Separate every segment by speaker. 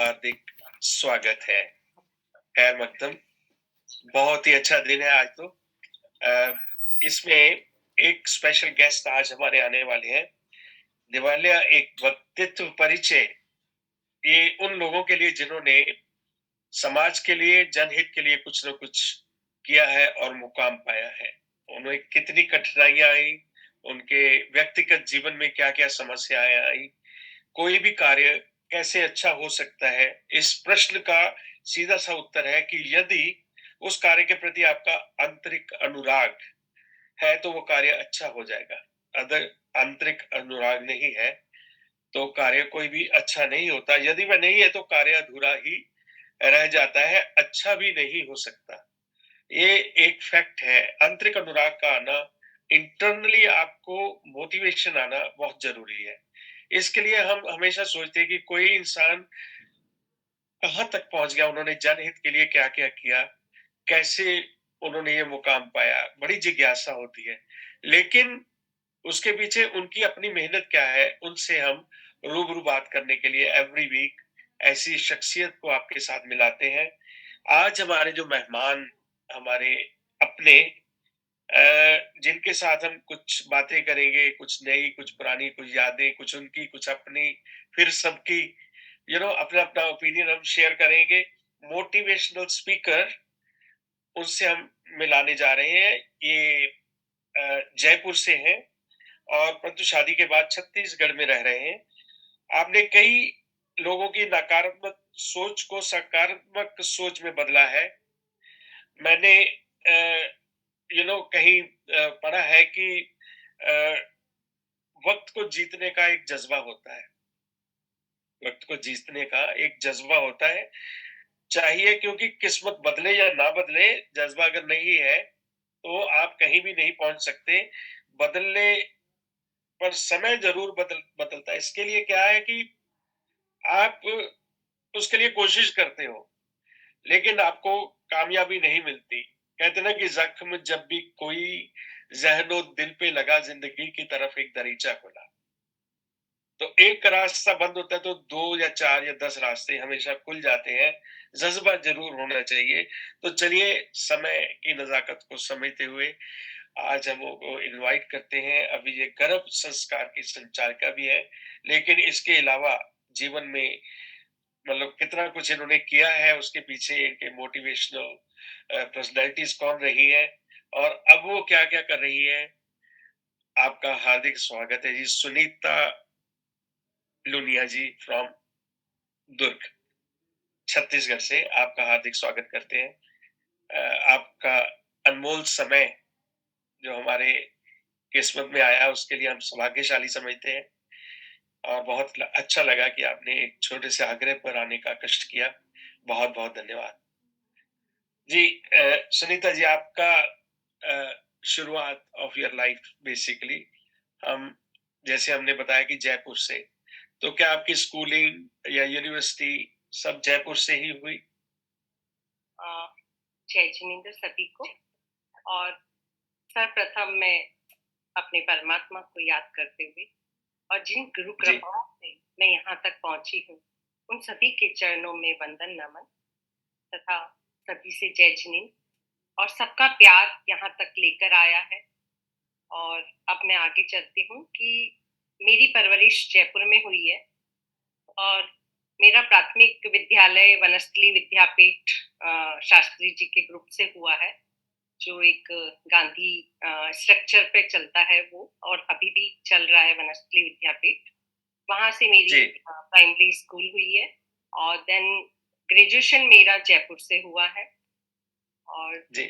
Speaker 1: हार्दिक स्वागत है। खैर मकदम, बहुत ही अच्छा दिन है आज तो। इसमें एक स्पेशल गेस्ट आज हमारे आने वाले हैं। दिवालिया एक व्यक्तित्व परिचय, ये उन लोगों के लिए जिन्होंने समाज के लिए, जनहित के लिए कुछ न कुछ किया है और मुकाम पाया है। उन्हें कितनी कठिनाइयाँ आई, उनके व्यक्तिगत जीवन में क्या-क्या समस्याएँ आई, कोई भी कार्य कैसे अच्छा हो सकता है, इस प्रश्न का सीधा-सा उत्तर है कि यदि उस कार्य के प्रति आपका आंतरिक अनुराग है, तो वो कार्य अच्छा हो जाएगा। अगर आंतरिक अनुराग नहीं है, तो कार्य कोई भी अच्छा नहीं होता। यदि वह नहीं है, तो कार्य अधूरा ही रह जाता है, अच्छा भी नहीं हो सकता। ये एक फैक्ट है। आंतरिक अनुराग का आना, इंटरनली आपको मोटिवेशन आना बहुत ज़रूरी है। इसके लिए हम हमेशा सोचते हैं कि कोई इंसान कहाँ तक पहुँच गया, उन्होंने जनहित के लिए क्या-क्या किया, कैसे उन्होंने ये मुकाम पाया, बड़ी जिज्ञासा होती है। लेकिन उसके पीछे उनकी अपनी मेहनत क्या है, उनसे हम रूबरू बात करने के लिए एवरी वीक ऐसी शख्सियत को आपके साथ मिलाते हैं। आज हमारे जो मेहमान, हमारे अपने जिनके साथ हम कुछ बातें करेंगे, कुछ नई, कुछ पुरानी, कुछ यादें, कुछ उनकी, कुछ अपनी, फिर सबकी, अपना-अपना ओपिनियन हम शेयर करेंगे। मोटिवेशनल स्पीकर, उनसे हम मिलाने जा रहे हैं। ये जयपुर से हैं और परंतु शादी के बाद छत्तीसगढ़ में रह रहे हैं। आपने कई लोगों की नकारात्मक सोच को सकारात्मक सोच में बदला है। मैंने कहीं पढ़ा है कि अ, वक़्त को जीतने का एक जज़्बा होता है। वक़्त को जीतने का एक जज़्बा होता है। चाहिए, क्योंकि किस्मत बदले या ना बदले, जज़्बा अगर नहीं है, तो आप कहीं भी नहीं पहुँच सकते। बदलने पर समय ज़रूर बदलता है। इसके लिए क्या है कि आप उसके लिए कोशिश करते हो, लेकिन आपको कामयाबी नहीं मिलती। कहते हैं ना कि ज़ख्म जब भी कोई ज़हनो दिल पे लगा, ज़िंदगी की तरफ एक दरीचा खुला। तो एक रास्ता बंद होता है, तो 2 या 4 या 10 रास्ते हमेशा खुल जाते हैं। जज़्बा ज़रूर होना चाहिए। तो चलिए, समय की नज़ाकत को समझते हुए आज हम वो इनवाइट करते हैं। अभी ये गर्भ संस्कार की संचालिका भी है, लेकिन इसके अलावा जीवन में मतलब कितना कुछ इन्होंने किया है, उसके पीछे इनके मोटिवेशनल पर्सनैलिटीज़ कौन रही है और अब वो क्या-क्या कर रही है। आपका हार्दिक स्वागत है जी, सुनीता लुनिया जी फ्रॉम दुर्ग, छत्तीसगढ़ से आपका हार्दिक स्वागत करते हैं। आपका अनमोल समय जो हमारे किस्मत में आया, उसके लिए हम सौभाग्यशाली समझते हैं और बहुत अच्छा लगा कि आपने एक छोटे से आग्रह पर आने का कष्ट किया। बहुत-बहुत धन्यवाद। जी, सुनीता जी, आपका शुरुआत ऑफ योर लाइफ बेसिकली, हम जैसे हमने बताया कि जयपुर से, तो क्या आपकी स्कूलिंग या यूनिवर्सिटी सब जयपुर से ही हुई?
Speaker 2: अ, जय जिनेंद्र सभी को। और सर्वप्रथम मैं अपने परमात्मा को याद करते हुए और जिन गुरु
Speaker 1: जी,
Speaker 2: कृपाओं से मैं यहाँ तक पहुँची हूँ, उन सभी के चरणों में वंदन नमन तथा सभी से जय जिनेंद्र। और सबका प्यार यहाँ तक लेकर आया है। और अब मैं आगे चलती हूँ कि मेरी परवरिश जयपुर में हुई है और मेरा प्राथमिक विद्यालय वनस्थली विद्यापीठ शास्त्री जी के ग्रुप से हुआ है, जो एक गांधी स्ट्रक्चर पे चलता है वो, और अभी भी चल रहा है वनस्थली विद्यापीठ। वहां से मेरी
Speaker 1: जी,
Speaker 2: प्राइमरी स्कूल हुई है और देन ग्रेजुएशन मेरा जयपुर से हुआ है। और
Speaker 1: जी,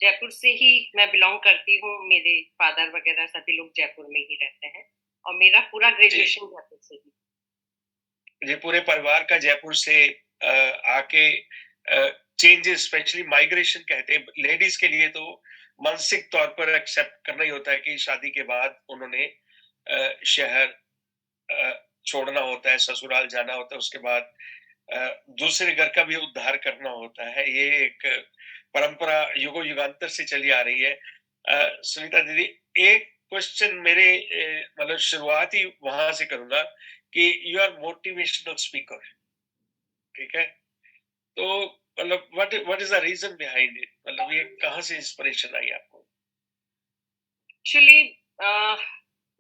Speaker 2: जयपुर से ही मैं बिलोंग करती हूँ, मेरे फादर वगैरह सभी लोग जयपुर में ही रहते हैं और मेरा पूरा
Speaker 1: जी।
Speaker 2: ग्रेजुएशन जयपुर से ही।
Speaker 1: ये पूरे परिवार का जयपुर से आके चेंजेस, स्पेशली माइग्रेशन कहते हैं लेडीज के लिए, तो मानसिक तौर पर एक्सेप्ट करना ही होता है कि शादी के बाद उन्होंने शहर छोड़ना होता है, ससुराल जाना होता है, उसके बाद दूसरे घर का भी उद्धार करना होता है। ये एक परंपरा युगों युगांतर से चली आ रही है। सुनीता दीदी, एक क्वेश्चन मेरे मतलब शुरुआत ही वहां से करूंगा कि यू आर मोटिवेशनल स्पीकर, ठीक है? तो मतलब what is the reason behind it? मतलब ये कहाँ से इंस्पिरेशन आई आपको?
Speaker 2: एक्चुअली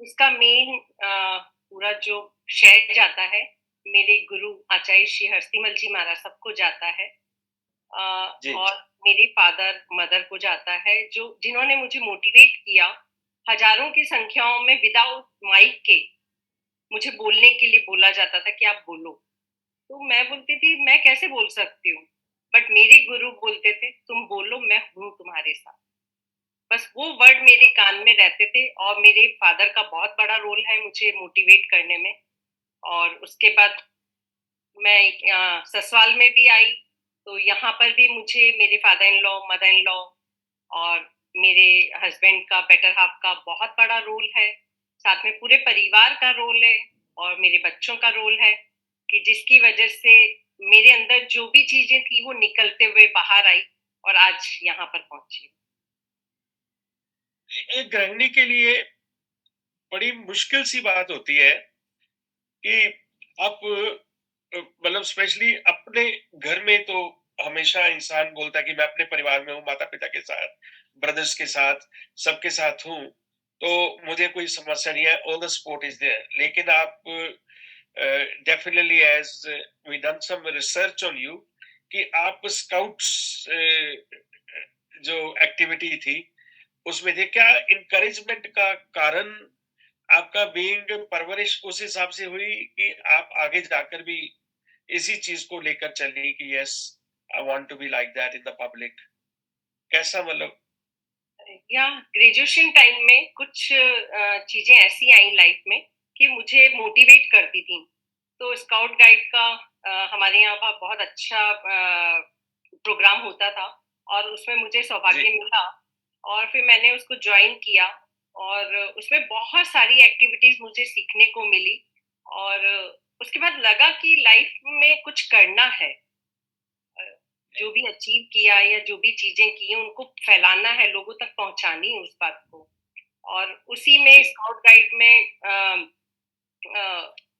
Speaker 2: इसका मेन पूरा जो श्रेय जाता है मेरे गुरु आचार्य श्री हरसिमल जी महाराज सबको जाता है। अ,
Speaker 1: जी,
Speaker 2: और मेरे फादर मदर को जाता है जो जिन्होंने मुझे मोटिवेट किया हजारों की संख्याओं में विदाउट माइक के मुझे बोलने के लिए बोला जाता था कि आप बोलो। तो मैं बोलती थी मैं कैसे बोल सकती हूँ, बट मेरे गुरु बोलते थे तुम बोलो मैं हूँ तुम्हारे साथ। बस वो वर्ड मेरे कान में रहते थे और मेरे फादर का बहुत बड़ा रोल है मुझे मोटिवेट करने में। और उसके बाद मैं ससुराल में भी आई, तो यहाँ पर भी मुझे मेरे father in law, mother in law और मेरे हस्बैंड का, बेटर हाफ का बहुत बड़ा रोल है। साथ में पूरे परिवार का रोल है और मेरे बच्चों का रोल है कि जिसकी वजह से मेरे अंदर जो भी चीजें थी वो निकलते हुए बाहर आई और आज यहाँ पर पहुंची।
Speaker 1: एक गृहिणी के लिए बड़ी मुश्किल सी बात होती है कि आप मतलब स्पेशली अपने घर में तो हमेशा इंसान बोलता है कि मैं अपने परिवार में हूँ, माता-पिता के साथ, ब्रदर्स के साथ, सबके साथ हूँ, तो मुझे कोई समस्या नहीं है, all the support is there. लेकिन आप definitely as we done some research on you कि आप स्काउट्स जो एक्टिविटी थी, उसमें थे। क्या एनकरेजमेंट का कारण आपका बीइंग परवरिश उस हिसाब से हुई कि आप आगे जाकर भी इसी चीज को लेकर चली कि yes I want to be like that in the public? कैसा मतलब?
Speaker 2: या ग्रेजुएशन टाइम में कुछ चीजें ऐसी आई लाइफ में कि मुझे मोटिवेट करती थी। तो स्काउट गाइड का हमारे यहाँ पर बहुत अच्छा प्रोग्राम होता था और उसमें मुझे
Speaker 1: जी,
Speaker 2: सौभाग्य मिला और फिर मैंने उसको ज्वाइन किया और उसमें बहुत सारी एक्टिविटीज मुझे सीखने को मिली। और उसके बाद लगा कि लाइफ में कुछ करना है। अ, जो भी अचीव किया या जो भी चीजें की हैं उनको फैलाना है, लोगों तक पहुंचानी है उस बात को। और उसी में
Speaker 1: जी।
Speaker 2: स्काउट गाइड में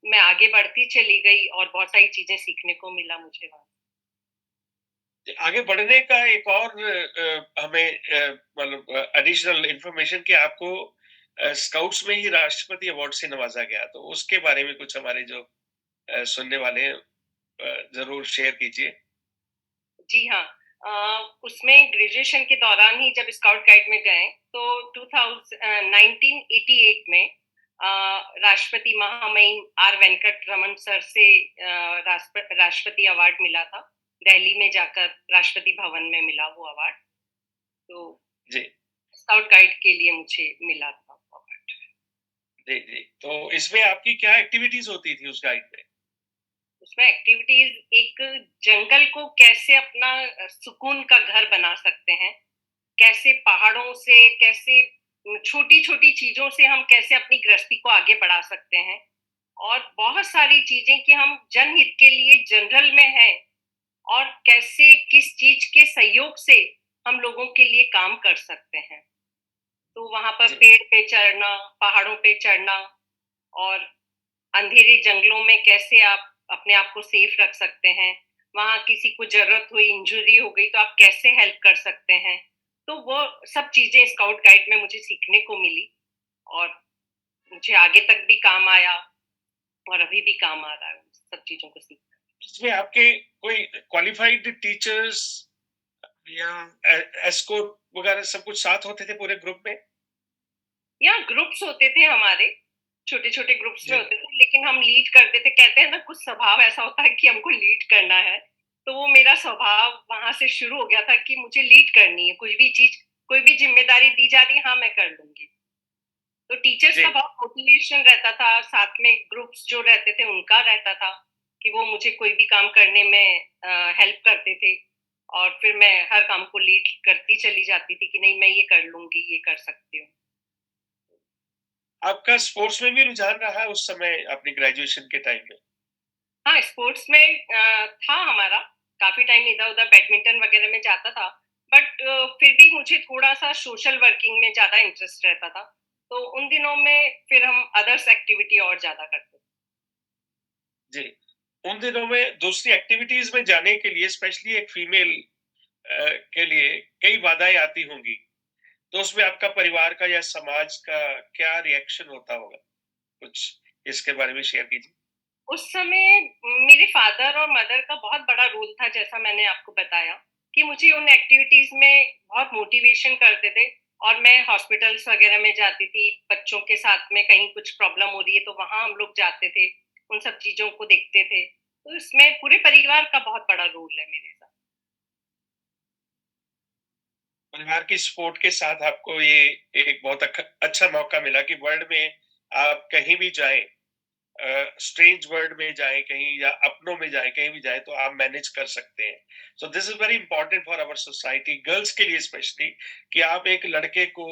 Speaker 2: मैं आगे बढ़ती चली गई और बहुत सारी चीजें सीखने को मिला मुझे वहाँ।
Speaker 1: आगे बढ़ने का एक और हमें मतलब एडिशनल इंफॉर्मेशन कि आपको स्काउट्स में ही राष्ट्रपति अवार्ड से नवाजा गया, तो उसके बारे में कुछ हमारे जो सुनने वाले हैं जरूर शेयर कीजिए।
Speaker 2: जी हाँ। उसमें ग्रेजुएशन के दौरान ही जब स्काउट गाइड में गए तो 1988 में अ, राष्ट्रपति महामहिम आर वेंकट रमन सर से राष्ट्रपति अवार्ड मिला था। दिल्ली में जाकर राष्ट्रपति भवन में मिला वो अवार्ड। तो
Speaker 1: जी,
Speaker 2: स्काउट गाइड के लिए मुझे मिला था वो अवार्ड।
Speaker 1: जी, जी। तो इसमें आपकी क्या एक्टिविटीज होती थी उस गाइड में?
Speaker 2: उसमें एक्टिविटीज एक जंगल को कैसे अपना सुकून का घर बना सकते हैं, कैसे पहाड़ों से, कैसे छोटी-छोटी चीज़ों से हम कैसे अपनी गृहस्थी को आगे बढ़ा सकते हैं और बहुत सारी चीज़ें कि हम जनहित के लिए जनरल में हैं और कैसे किस चीज़ के सहयोग से हम लोगों के लिए काम कर सकते हैं। तो वहाँ पर
Speaker 1: जी,
Speaker 2: पेड़ पे चढ़ना, पहाड़ों पे चढ़ना और अंधेरे जंगलों में कैसे आप अपने आप को सेफ रख सकते हैं। वहाँ किसी को ज़रूरत हुई, इंजरी हो गई तो आप कैसे हेल्प कर सकते हैं। तो वो सब चीज़ें स्काउट गाइड में मुझे सीखने को मिली और मुझे आगे तक भी काम आया और अभी भी काम आ रहा है उन सब चीज़ों को सीख।
Speaker 1: इसमें आपके कोई क्वालिफाइड टीचर्स या एस्कॉर्ट वगैरह सब कुछ साथ होते थे पूरे ग्रुप में?
Speaker 2: या ग्रुप्स होते थे हमारे, छोटे-छोटे ग्रुप्स में
Speaker 1: जी,
Speaker 2: होते थे, लेकिन हम लीड करते थे। कहते हैं ना कुछ स्वभाव ऐसा होता है कि हमको लीड करना है, तो वो मेरा स्वभाव वहाँ से शुरू हो गया था कि मुझे लीड करनी है, कुछ भी चीज़, कोई भी ज़िम्मेदारी दी जा रही है, हाँ, मैं कर लूँगी। तो टीचर्स
Speaker 1: जी।
Speaker 2: का बहुत मोटिवेशन रहता था, साथ में ग्रुप्स जो रहते थे उनका रहता था कि वो मुझे कोई भी काम करने में हेल्प करते थे और फिर मैं हर काम को लीड करती चली जाती थी कि नहीं मैं ये कर लूँगी, ये कर सकती हूँ।
Speaker 1: आपका स्पोर्ट्स में भी रुझान रहा उस समय अपनी ग्रेजुएशन के टाइम में?
Speaker 2: हाँ, स्पोर्ट्स में था हमारा, काफ़ी टाइम इधर-उधर बैडमिंटन वगैरह में जाता था, बट फिर भी मुझे थोड़ा-सा सोशल वर्किंग में ज़्यादा इंटरेस्ट रहता था। तो उन दिनों में फिर हम अदर्स एक्टिविटी और ज़्यादा करते थे।
Speaker 1: जी। उन दिनों में दूसरी एक्टिविटीज में जाने के लिए स्पेशली एक फीमेल के लिए कई बाधाएं आती होंगी, तो उसमें आपका परिवार का या समाज का क्या रिएक्शन होता होगा? कुछ इसके बारे में शेयर कीजिए।
Speaker 2: उस समय मेरे फादर और मदर का बहुत बड़ा रोल था, जैसा मैंने आपको बताया, कि मुझे उन एक्टिविटीज़ में बहुत मोटिवेशन करते थे और मैं हॉस्पिटल्स वगैरह में जाती थी, बच्चों के साथ में कहीं कुछ प्रॉब्लम हो रही है, तो वहाँ हम लोग जाते थे, उन सब चीज़ों को देखते थे। तो इसमें पूरे परिवार का बहुत बड़ा रोल है मेरे साथ।
Speaker 1: परिवार की सपोर्ट के साथ आपको ये एक बहुत अच्छा मौका मिला कि वर्ल्ड में आप कहीं भी जाएँ, स्ट्रेंज वर्ल्ड में जाएँ कहीं या अपनों में जाएँ, कहीं भी जाएँ तो आप मैनेज कर सकते हैं। So this is very important for our society, girls के लिए स्पेशली, कि आप एक लड़के को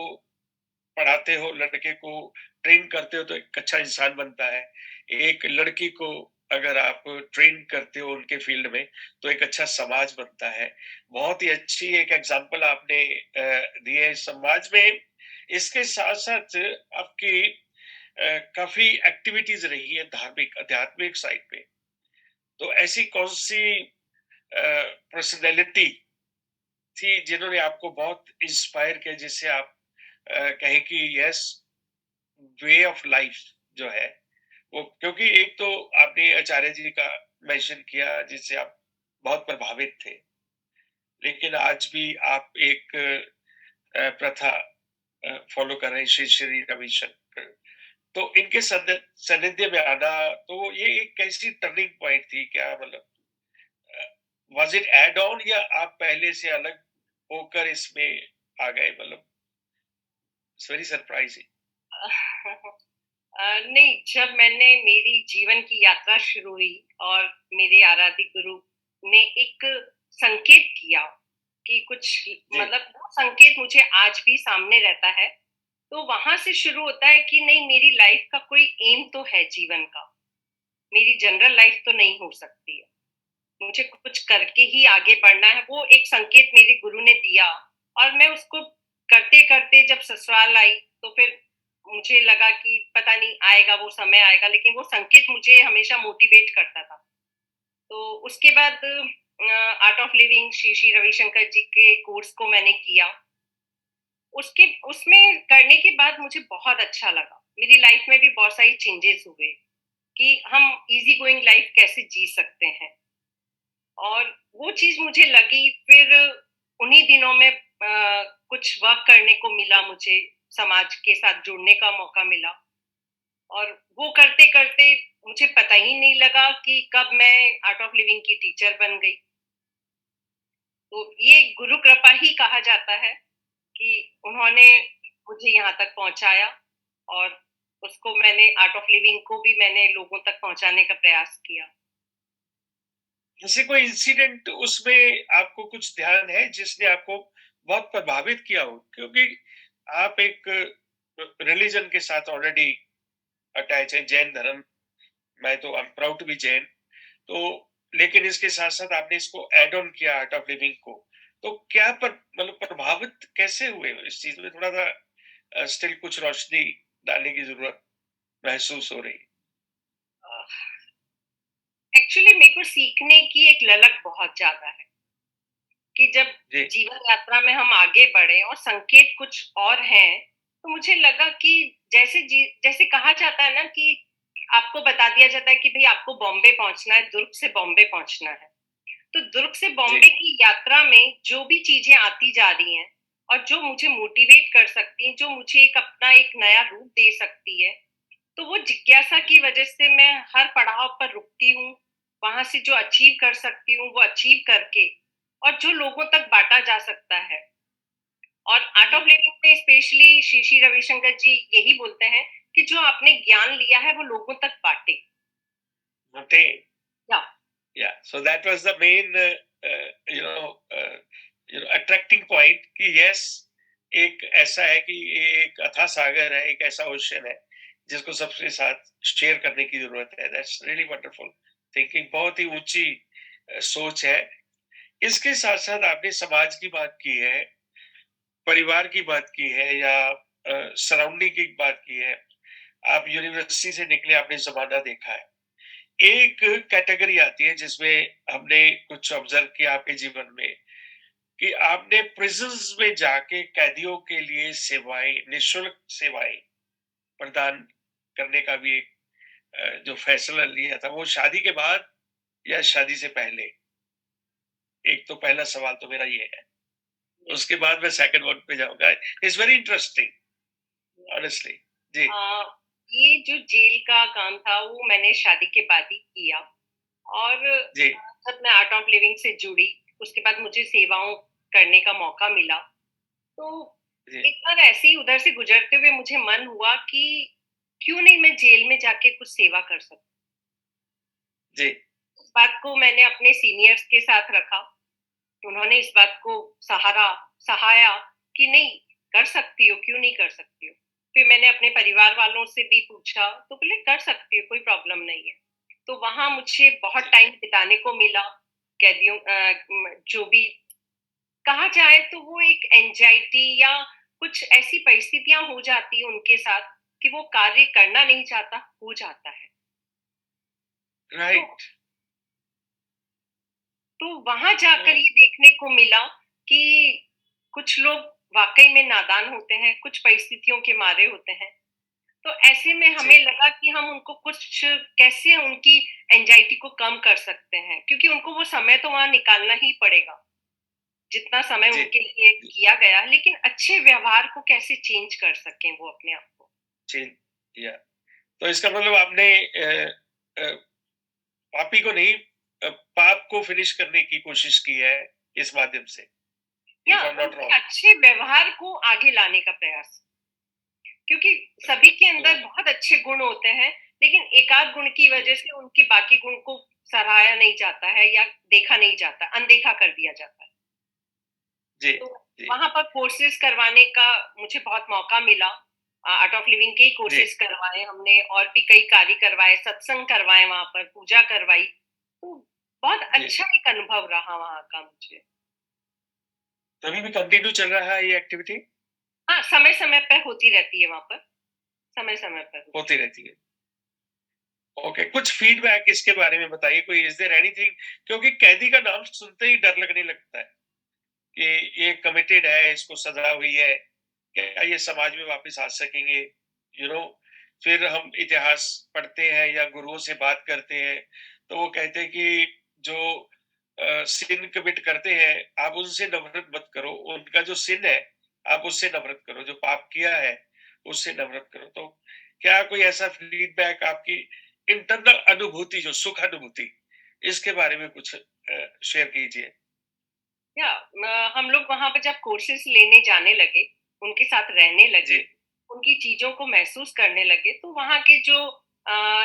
Speaker 1: पढ़ाते हो, लड़के को ट्रेन करते हो तो एक अच्छा इंसान बनता है। एक लड़की को अगर आप ट्रेन करते हो उनके फील्ड में, तो एक अच्छा समाज बनता है। बहुत ही अच्छी एक एग्ज़ाम्पल आपने दी है समाज में। इसके साथ-साथ आपकी काफ़ी एक्टिविटीज़ रही है धार्मिक, आध्यात्मिक साइड पे। तो ऐसी कौन-सी पर्सनैलिटी थी जिन्होंने आपको बहुत इंस्पायर किया, जिससे आप कहें कि यस, वे ऑफ लाइफ जो है वो, क्योंकि एक तो आपने आचार्य जी का मेंशन किया जिससे आप बहुत प्रभावित थे, लेकिन आज भी आप एक प्रथा फॉलो कर रहे हैं, श्री श्री रविशंकर। तो इनके सानिध्य में आना, तो ये एक कैसी टर्निंग पॉइंट थी? क्या मतलब वाज इट एड ऑन या आप पहले से अलग होकर इसमें आ गए? मतलब इट्स वेरी सरप्राइजिंग।
Speaker 2: नहीं, जब मैंने मेरी जीवन की यात्रा शुरू हुई और मेरे आराध्य गुरु ने एक संकेत किया कि कुछ,
Speaker 1: जी।
Speaker 2: मतलब वो संकेत मुझे आज भी सामने रहता है, तो वहां से शुरू होता है कि नहीं, मेरी लाइफ का कोई एम तो है जीवन का, मेरी जनरल लाइफ तो नहीं हो सकती है, मुझे कुछ करके ही आगे बढ़ना है। वो एक संकेत मेरे गुरु ने दिया और मैं उसको करते करते जब ससुराल आई, तो फिर मुझे लगा कि पता नहीं, आएगा वो समय आएगा, लेकिन वो संकेत मुझे हमेशा मोटिवेट करता था। तो उसके बाद art of living Shri Shri Ravishankar ji के कोर्स को मैंने किया। उसके उसमें करने के बाद मुझे बहुत अच्छा लगा, मेरी लाइफ में भी बहुत सारी चेंजेस हुए कि हम इजी गोइंग लाइफ कैसे जी सकते हैं। और वो चीज मुझे लगी, फिर उन्हीं दिनों में कुछ वर्क करने को मिला मुझे, समाज के साथ जुड़ने का मौका मिला। और वो करते करते मुझे पता ही नहीं लगा कि कब मैं आर्ट ऑफ लिविंग की टीचर बन गई। तो ये गुरु कृपा ही कहा जाता है कि उन्होंने मुझे यहाँ तक पहुंचाया, और उसको मैंने, आर्ट ऑफ लिविंग को भी मैंने लोगों तक पहुंचाने का प्रयास किया।
Speaker 1: जैसे कोई इंसिडेंट उसमें आपको कुछ ध्यान है जिसने आपको बहुत प्रभावित किया हो? क्योंकि आप एक रिलीजन के साथ ऑलरेडी अटैच है, जैन धर्म। मैं तो I am proud to be Jain. तो लेकिन इसके साथ-साथ आपने इसको ऐड ऑन किया आर्ट ऑफ लिविंग को। तो क्या मतलब प्रभावित कैसे हुए हो इस चीज़ में? थोड़ा-सा स्टिल कुछ रोशनी डालने की ज़रूरत महसूस हो रही है।
Speaker 2: एक्चुअली मेरे को सीखने की एक ललक बहुत ज्यादा है कि जब
Speaker 1: जी,
Speaker 2: जीवन यात्रा में हम आगे बढ़े और संकेत कुछ और हैं, तो मुझे लगा कि जैसे कहा जाता है ना कि आपको बता दिया जाता है कि भाई आपको बॉम्बे पहुंचना है, दुर्ग से बॉम्बे पहुंचना है। तो दुर्ग से
Speaker 1: जी।
Speaker 2: बॉम्बे की यात्रा में जो भी चीजें आती जा रही हैं और जो मुझे मोटिवेट कर सकती हैं, जो मुझे एक अपना एक नया रूप दे सकती है, तो वो जिज्ञासा की वजह से मैं हर पड़ाव पर रुकती हूँ, वहां से जो अचीव कर सकती हूँ वो अचीव करके, और जो लोगों तक बांटा जा सकता है। और आर्ट ऑफ
Speaker 1: जी,
Speaker 2: लिविंग में स्पेशली श्री श्री रविशंकर जी यही बोलते हैं कि जो आपने ज्ञान लिया है वो लोगों तक बांटे।
Speaker 1: होते
Speaker 2: या
Speaker 1: Yeah, so that was the main, you know, attracting point कि yes, एक ऐसा है कि ये एक अथाह सागर है, एक ऐसा ओशन है जिसको सबके साथ शेयर करने की जरूरत है। दैट्स रियली वंडरफुल थिंकिंग, बहुत ही ऊंची सोच है। इसके साथ साथ आपने समाज की बात की है, परिवार की बात की है, या सराउंडिंग की बात की है। आप यूनिवर्सिटी से निकले, आपने जमाना देखा है। एक कैटेगरी आती है जिसमें हमने कुछ ऑब्जर्व किया आपके जीवन में कि आपने प्रिजन्स में जाके कैदियों के लिए सेवाएं, निःशुल्क सेवाएं प्रदान करने का भी एक जो फैसला लिया था, वो शादी के बाद या शादी से पहले? एक तो पहला सवाल तो मेरा ये है, उसके बाद मैं सेकंड वन पे जाऊंगा। It's very interesting honestly. जी।
Speaker 2: ये जो जेल का काम था वो मैंने शादी के बाद ही किया। और
Speaker 1: जी।
Speaker 2: जब मैं आर्ट ऑफ लिविंग से जुड़ी, उसके बाद मुझे सेवाओं करने का मौका मिला। तो
Speaker 1: जी।
Speaker 2: एक बार ऐसे ही उधर से गुजरते हुए मुझे मन हुआ कि क्यों नहीं मैं जेल में जाके कुछ सेवा कर सकूं।
Speaker 1: जी।
Speaker 2: इस बात को मैंने अपने सीनियर्स के साथ रखा। उन्होंने इस बात को सहाया कि नहीं, कर सकती हो, क्यों नहीं कर सकती हो। फिर मैंने अपने परिवार वालों से भी पूछा, तो बोले कर सकती हो, कोई प्रॉब्लम नहीं है। तो वहां मुझे बहुत
Speaker 1: जी।
Speaker 2: टाइम बिताने को मिला। कैदियों जो भी कहा जाए तो वो एक एंजाइटी या कुछ ऐसी परिस्थितियां हो जाती उनके साथ कि वो कार्य करना नहीं चाहता, हो जाता है। तो
Speaker 1: राइट।
Speaker 2: तो वहां
Speaker 1: तो
Speaker 2: जाकर ये देखने को मिला कि कुछ लोग वाकई में नादान होते हैं, कुछ परिस्थितियों के मारे होते हैं। तो ऐसे में
Speaker 1: जी।
Speaker 2: हमें लगा कि हम उनको कुछ कैसे उनकी एंजाइटी को कम कर सकते हैं, क्योंकि उनको वो समय तो वहां निकालना ही पड़ेगा जितना समय
Speaker 1: जी।
Speaker 2: उनके लिए किया गया है, लेकिन अच्छे व्यवहार को कैसे चेंज कर सकें वो अपने आप को।
Speaker 1: जी। या तो इसका मतलब आपने अ, पापी को नहीं, पाप को फिनिश करने की कोशिश की है इस माध्यम से,
Speaker 2: या
Speaker 1: इफ आई एम नॉट
Speaker 2: उनके
Speaker 1: रॉन्ग।
Speaker 2: अच्छे व्यवहार को आगे लाने का प्रयास, क्योंकि सभी के
Speaker 1: तो
Speaker 2: अंदर बहुत अच्छे गुण होते हैं, लेकिन एकाध गुण की वजह से उनके बाकी गुण को सराहाया नहीं जाता है या देखा नहीं जाता, अनदेखा कर दिया जाता है।
Speaker 1: जी।
Speaker 2: तो
Speaker 1: जी।
Speaker 2: वहां पर कोर्सेज करवाने का मुझे बहुत मौका मिला। आर्ट ऑफ लिविंग के
Speaker 1: जी।
Speaker 2: कोर्सेज करवाए हमने, और भी कई कार्य करवाए, सत्संग करवाए, वहां पर पूजा करवाई। तो बहुत
Speaker 1: जी।
Speaker 2: अच्छा एक अनुभव रहा वहां का मुझे।
Speaker 1: तो अभी भी कंटिन्यू चल रहा है ये एक्टिविटी?
Speaker 2: हाँ, समय समय पर होती रहती है वहां पर, समय समय पर होती
Speaker 1: होती रहती है। ओके, कुछ फीडबैक इसके बारे में बताइए, कोई इज देयर एनीथिंग? क्योंकि कैदी का नाम सुनते ही डर लगने लगता है कि ये कमिटेड है, इसको सजा हुई है, क्या ये समाज में वापस आ सकेंगे? यू नो, फिर हम इतिहास पढ़ते हैं या गुरुओं से बात करते हैं, तो वो कहते हैं कि जो सिन कमिट करते हैं, आप उनसे नफरत मत करो, उनका जो सिन है आप उससे नफरत करो, जो पाप किया है उससे नफरत करो। तो क्या कोई ऐसा फीडबैक आपकी इंटरनल अनुभूति, जो सुख अनुभूति, इसके बारे में कुछ शेयर कीजिए।
Speaker 2: है। या हम लोग वहां पर जब कोर्सेज लेने जाने लगे, उनके साथ रहने
Speaker 1: जी।
Speaker 2: लगे, उनकी चीजों को महसूस करने लगे, तो वहां के जो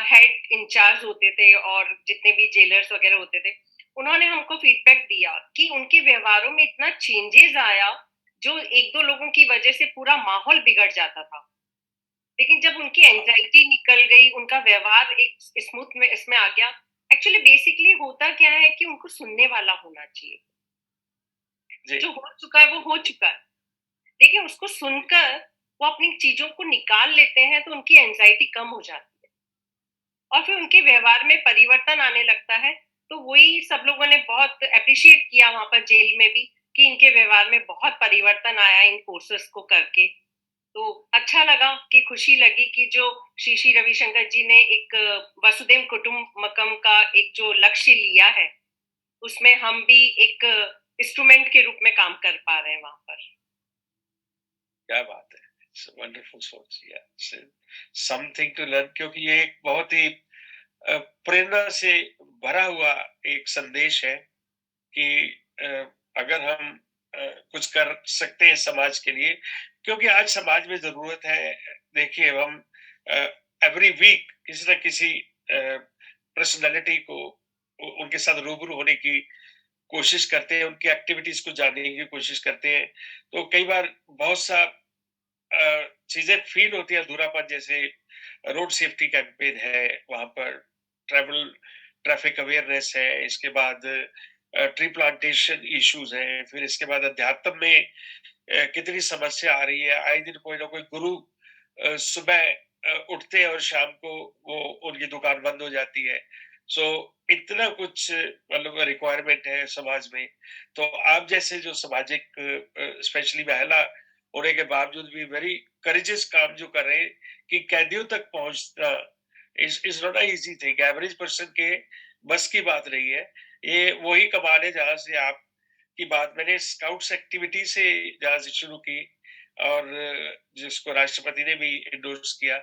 Speaker 2: हेड इंचार्ज होते थे और जितने भी जेलर्स वगैरह होते थे, उन्होंने हमको फीडबैक दिया कि उनके व्यवहारों में इतना चेंजेस आया, जो एक दो लोगों की वजह से पूरा माहौल बिगड़ जाता था। लेकिन जब उनकी
Speaker 1: हाँ।
Speaker 2: एंजाइटी निकल गई, उनका व्यवहार एक स्मूथ में इसमें आ गया। एक्चुअली बेसिकली होता क्या है कि उनको सुनने वाला होना चाहिए।
Speaker 1: जी।
Speaker 2: जो हो चुका है वो हो चुका है, लेकिन उसको सुनकर वो अपनी चीजों को निकाल लेते हैं, तो उनकी एंजाइटी कम हो जाती है और फिर उनके व्यवहार में परिवर्तन आने लगता है। तो वही सब लोगों ने बहुत अप्रिशिएट किया वहां पर जेल में भी, कि इनके व्यवहार में बहुत परिवर्तन आया इन कोर्सेस को करके। तो अच्छा लगा, कि खुशी लगी कि जो श्री श्री रविशंकर जी ने एक वसुधैव कुटुंबकम का एक जो लक्ष्य लिया है, उसमें हम भी एक इंस्ट्रूमेंट के रूप में काम कर पा रहे हैं वहां पर।
Speaker 1: क्या बात है! इट्स वंडरफुल सोच, या समथिंग टू लर्न, क्योंकि ये एक बहुत ही प्रेरणा से भरा हुआ एक संदेश है कि अ, अगर हम कुछ कर सकते हैं समाज के लिए, क्योंकि आज समाज में जरूरत है। देखिए, हम एवरी वीक किसी न किसी पर्सनालिटी को उनके साथ रूबरू होने की कोशिश करते हैं, उनकी एक्टिविटीज को जानने की कोशिश करते हैं। तो कई बार बहुत सा चीजें फील होती है, अधूरापन, जैसे रोड सेफ्टी कैंपेन है, वहां पर ट्रैवल ट्रैफिक अवेयरनेस है, इसके बाद ट्री प्लांटेशन इश्यूज हैं, फिर इसके बाद अध्यात्म में कितनी समस्या आ रही है। आए दिन कोई ना कोई गुरु सुबह उठते हैं और शाम को वो उनकी दुकान बंद हो जाती है। सो इतना कुछ मतलब रिक्वायरमेंट है समाज में। तो आप जैसे जो सामाजिक स्पेशली महिला होने के बावजूद भी वेरी करेजियस काम जो कर रहे हैं कि कैदियों तक पहुंचना is not a easy thing, average person के बस की बात नहीं है। ये वही कमाल है जहां से आप की बात मैंने स्काउट्स एक्टिविटी से जहां से शुरू की, और जिसको राष्ट्रपति ने भी इंडोर्स किया,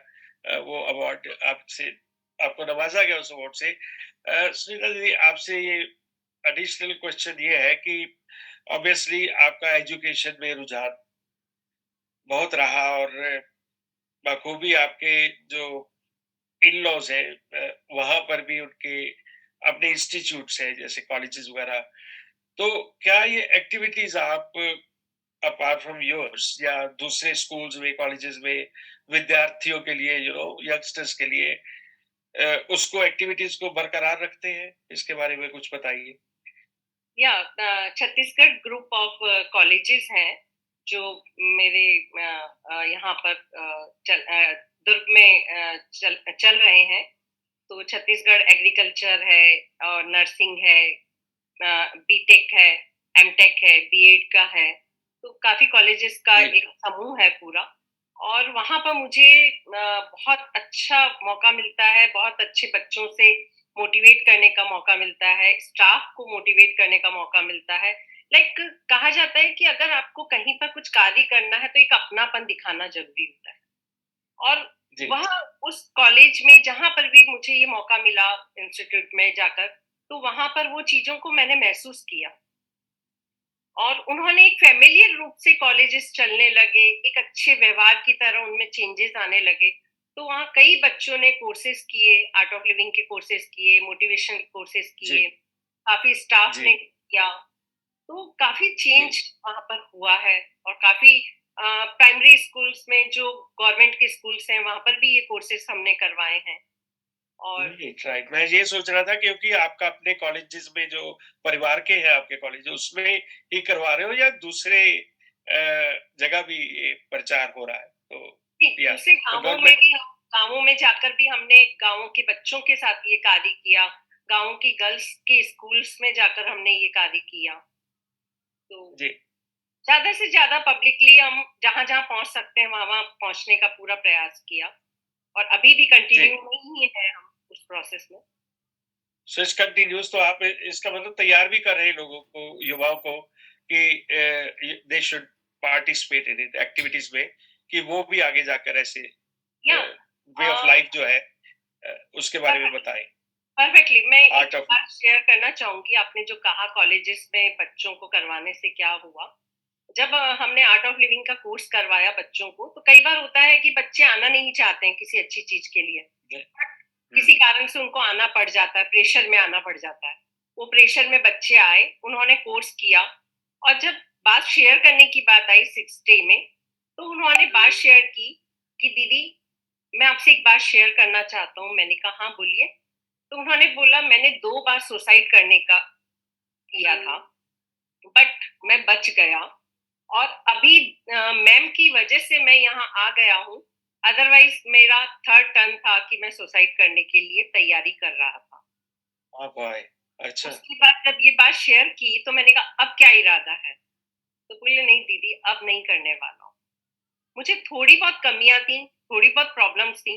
Speaker 1: वो अवार्ड आपसे आपको नवाजा गया उस अवार्ड से। सुनीता दीदी, आपसे ये एडिशनल क्वेश्चन ये है कि ऑब्वियसली आपका एजुकेशन में रुझान बहुत रहा, और बखूबी आपके जो इन लॉज है वहां पर भी उनके अपने इंस्टीट्यूट्स है जैसे कॉलेजेस वगैरह। तो क्या ये एक्टिविटीज आप अपार्ट फ्रॉम योर्स या दूसरे स्कूल्स में कॉलेजेस में विद्यार्थियों के लिए, यंगस्टर्स के लिए उसको एक्टिविटीज को बरकरार रखते हैं? इसके बारे में कुछ बताइए।
Speaker 2: या छत्तीसगढ़ ग्रुप ऑफ कॉलेजेस हैं जो मेरे यहाँ पर दुर्ग में चल रहे हैं। तो छत्तीसगढ़ एग्रीकल्चर है और नर्सिंग है, बीटेक है, एमटेक है, बीएड का है। तो काफी कॉलेजेस का
Speaker 1: जी
Speaker 2: एक समूह है पूरा। और वहां पर मुझे बहुत अच्छा मौका मिलता है, बहुत अच्छे बच्चों से मोटिवेट करने का मौका मिलता है, स्टाफ को मोटिवेट करने का मौका मिलता है। लाइक कहा जाता है कि अगर आपको कहीं पर कुछ कार्य करना है तो एक अपनापन दिखाना जरूरी होता है। और
Speaker 1: जी
Speaker 2: वहाँ उस कॉलेज में जहां पर भी मुझे ये मौका मिला इंस्टीट्यूट में जाकर, तो वहां पर वो चीजों को मैंने महसूस किया। और उन्होंने एक फैमिलियर रूप से कॉलेजेस चलने लगे, एक अच्छे व्यवहार की तरह उनमें चेंजेस आने लगे। तो वहाँ कई बच्चों ने कोर्सेज किए, आर्ट ऑफ लिविंग के कोर्सेज किए, मोटिवेशन कोर्सेज
Speaker 1: जी
Speaker 2: किए, काफी स्टाफ
Speaker 1: जी
Speaker 2: ने किया। तो काफी
Speaker 1: जी
Speaker 2: चेंज वहाँ पर हुआ है। और काफी प्राइमरी स्कूल्स में जो गवर्नमेंट के स्कूल्स हैं वहाँ पर भी ये कोर्सेज हमने करवाए हैं। और
Speaker 1: राइट राइट, मैं ये सोच रहा था क्योंकि आपका अपने कॉलेजेस में जो परिवार के हैं आपके कॉलेज उसमें ही करवा रहे हो या दूसरे जगह भी ये प्रचार हो रहा है, तो या
Speaker 2: दूसरे
Speaker 1: तो
Speaker 2: गांवों में
Speaker 1: गवर्नमेंट।
Speaker 2: भी गांवों में जाकर भी हमने गांवों के बच्चों के साथ ये कार्य किया। गांव की गर्ल्स के स्कूल्स में जाकर हमने ये कार्य किया। तो
Speaker 1: जी
Speaker 2: ज्यादा से ज्यादा पब्लिकली हम जहां जहां पहुंच सकते हैं वहां वहां पहुंचने का पूरा प्रयास किया। और अभी भी
Speaker 1: जी,
Speaker 2: कंटिन्यू में ही है हम उस प्रोसेस में।
Speaker 1: सो इसका कंटिन्यूस तो आप इसका मतलब तैयार भी कर रहे हैं लोगों को, युवाओं को कि they should participate in it activities में, कि वो भी आगे जाकर ऐसे
Speaker 2: या
Speaker 1: वे ऑफ लाइफ जो है उसके बारे में बताएं।
Speaker 2: परफेक्टली मैं एक
Speaker 1: आर्ट ऑफ।
Speaker 2: बात शेयर करना चाहूंगी। आपने जो कहा कॉलेजेस में बच्चों को करवाने से क्या हुआ, जब हमने आर्ट ऑफ लिविंग का कोर्स करवाया बच्चों को, तो कई बार होता है कि बच्चे आना नहीं चाहते हैं किसी अच्छी चीज के लिए। किसी कारण से उनको आना पड़ जाता है, प्रेशर में आना पड़ जाता है। वो प्रेशर में बच्चे आए, उन्होंने कोर्स किया। और जब बात शेयर करने की बात आई 6 डे में, तो उन्होंने बात शेयर की कि दीदी मैं आपसे एक बात शेयर करना चाहता हूँ। मैंने कहा हाँ बोलिए। तो उन्होंने बोला मैंने 2 बार सुसाइड करने का किया था, बट मैं बच गया। और अभी मैम की वजह से मैं यहाँ आ गया हूँ। अदरवाइज मेरा थर्ड टर्न था कि मैं सुसाइड करने के लिए तैयारी कर रहा था।
Speaker 1: हाँ बॉय, अच्छा।
Speaker 2: उसके बाद जब ये बात शेयर की तो मैंने कहा अब क्या इरादा है। तो बोले नहीं दीदी अब नहीं करने वाला हूँ। मुझे थोड़ी बहुत कमियां थी, थोड़ी बहुत प्रॉब्लम्स थी,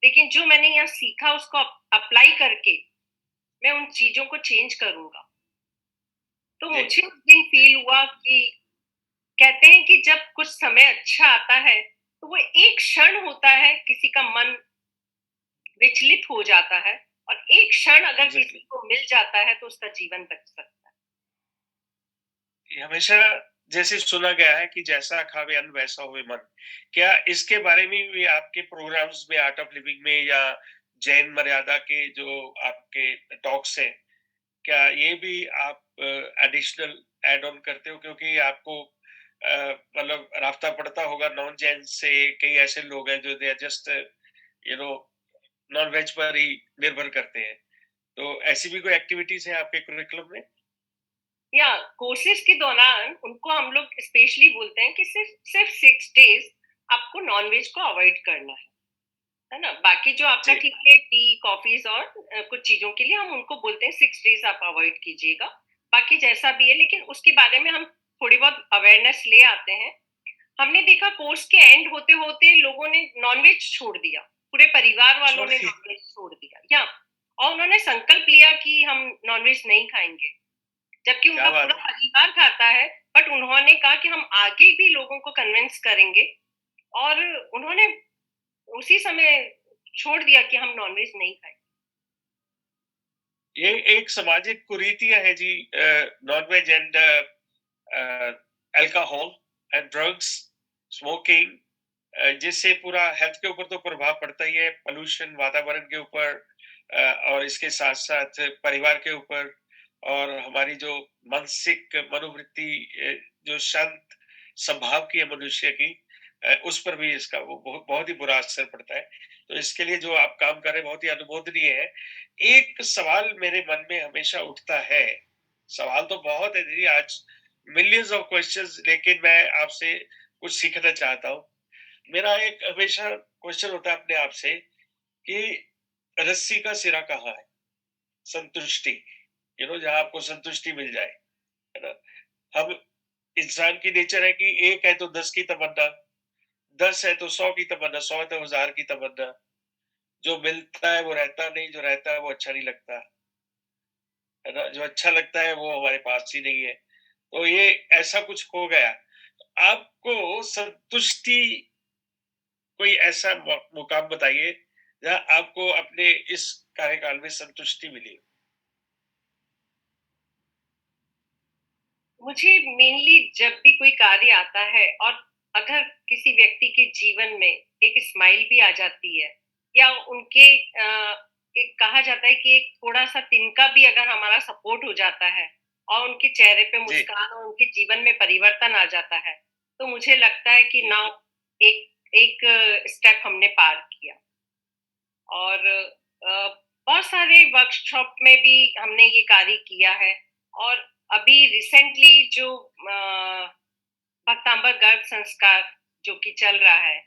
Speaker 2: लेकिन जो मैंने यहाँ सीखा उसको अप्लाई करके मैं उन चीजों को चेंज करूंगा। तो
Speaker 1: जी
Speaker 2: मुझे उस दिन
Speaker 1: जी
Speaker 2: फील हुआ कि कहते हैं कि जब कुछ समय अच्छा आता है तो वो एक क्षण होता है, किसी का मन विचलित हो जाता है। और एक क्षण अगर किसी
Speaker 1: एग्जैक्टली।
Speaker 2: को मिल जाता है तो उसका जीवन बच सकता है।
Speaker 1: हमेशा जैसे सुना गया है कि जैसा खावे अन्न वैसा होवे मन। क्या इसके बारे में भी आपके प्रोग्राम्स में, आर्ट ऑफ लिविंग में या जैन मर्यादा के जो आपके टॉक्स हैं, क्या ये भी आप एडिशनल ऐड ऑन करते हो? क्योंकि आपको मतलब रास्ता पड़ता होगा नॉन जैन से, कई ऐसे लोग हैं जो they are just you know non veg पर ही निर्भर करते हैं। तो ऐसी भी कोई एक्टिविटीज है आपके करिकुलम में?
Speaker 2: या कोर्सेज के दौरान उनको हम लोग स्पेशली बोलते हैं कि सिर्फ सिर्फ 6 डेज आपको नॉनवेज को अवॉइड करना है। है ना? बाकी जो आपका
Speaker 1: जी,
Speaker 2: ठीक है टी, कॉफ़ीज़ और कुछ चीज़ों के लिए हम उनको बोलते हैं 6 डेज़ आप अवॉइड कीजिएगा। बाकी जैसा भी है लेकिन उसके बारे में हम थोड़ी बहुत अवेयरनेस ले आते हैं। हमने देखा कोर्स के एंड होते-होते लोगों ने नॉन-वेज छोड़ दिया। पूरे परिवार वालों
Speaker 1: छोड़
Speaker 2: ने
Speaker 1: दिए,
Speaker 2: नॉन-वेज छोड़ दिया या और उन्होंने संकल्प लिया कि हम नॉन-वेज नहीं खाएँगे। जबकि
Speaker 1: क्या
Speaker 2: उनका
Speaker 1: बात
Speaker 2: पूरा
Speaker 1: है!
Speaker 2: परिवार खाता है, बट उन्होंने कहा कि हम आगे भी लोगों को कन्विंस करेंगे और उन्होंने उसी समय छोड़ दिया कि हम नॉनवेज नहीं खाएँ।
Speaker 1: ये एक सामाजिक कुरीतियाँ है जी, non veg and alcohol and drugs, smoking, जिससे पूरा हेल्थ के ऊपर तो प्रभाव पड़ता ही है, पोल्यूशन वातावरण के ऊपर, और इसके साथ-साथ परिवार के ऊपर, और हमारी जो मानसिक मनोवृत्ति, जो शांत स्वभाव की है मनुष्य की, उस पर भी इसका वो बहुत ही बुरा असर पड़ता है। तो इसके लिए जो आप काम कर रहे हैं बहुत ही अनुमोदनीय है। एक सवाल मेरे मन में हमेशा उठता है, सवाल तो बहुत है दीदी, आज मिलियंस ऑफ क्वेश्चंस, लेकिन मैं आपसे कुछ सीखना चाहता हूँ। मेरा एक हमेशा क्वेश्चन होता है अपने आप से कि रस्सी का सिरा कहाँ है? संतुष्टि, जहाँ आपको संतुष्टि मिल जाए, है ना? हम इंसान की नेचर है कि 1 है तो 10 की तमन्ना, 10 है तो 100 की तमन्ना, 100 है तो 1000 की तमन्ना। जो मिलता है वो रहता नहीं, जो रहता है वो अच्छा नहीं लगता, है ना? जो अच्छा लगता है वो हमारे पास ही नहीं है। तो ये ऐसा कुछ हो गया। आपको संतुष्टि, कोई ऐसा मुकाम बताइए जहाँ आपको अपने इस कार्यकाल में संतुष्टि मिली?
Speaker 2: मुझे मेनली जब भी कोई कार्य आता है और अगर किसी व्यक्ति के जीवन में एक स्माइल भी आ जाती है या उनके एक कहा जाता है कि एक थोड़ा-सा तिनका भी अगर हमारा सपोर्ट हो जाता है और उनके चेहरे पे
Speaker 1: जी,
Speaker 2: मुस्कान और उनके जीवन में परिवर्तन आ जाता है, तो मुझे लगता है कि
Speaker 1: जी,
Speaker 2: नाउ एक एक स्टेप हमने पार किया। और बहुत सारे वर्कशॉप में भी हमने ये कार्य किया है और अभी रिसेंटली जो भक्तांबर गर्भ संस्कार जो कि चल रहा है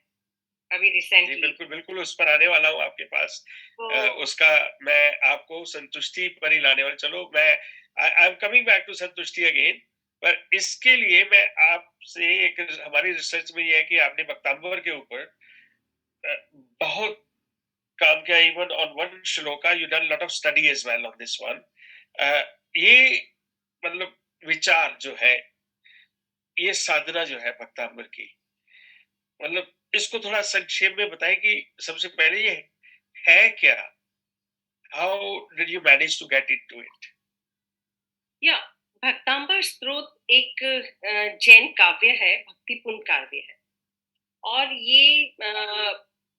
Speaker 2: अभी
Speaker 1: जी,
Speaker 2: रिसेंटली
Speaker 1: बिल्कुल, बिल्कुल, उस पर आने वाला हूँ आपके पास।
Speaker 2: तो
Speaker 1: उसका मैं आपको संतुष्टि पर ही लाने वाला, चलो मैं I am coming back to संतुष्टि अगेन। पर इसके लिए मैं आपसे, एक हमारी रिसर्च में ये है कि आपने भक्तांबर के ऊपर अ, बहुत काम किया, even on one shloka you done lot of study as well on this one. ये मतलब विचार जो है, ये साधना जो है भक्तांबर की, मतलब इसको थोड़ा संक्षेप में बताएं कि सबसे पहले ये है क्या? How did you manage to get into it?
Speaker 2: या भक्तांबर स्तोत्र एक जैन काव्य है भक्तिपूर्ण काव्य है और ये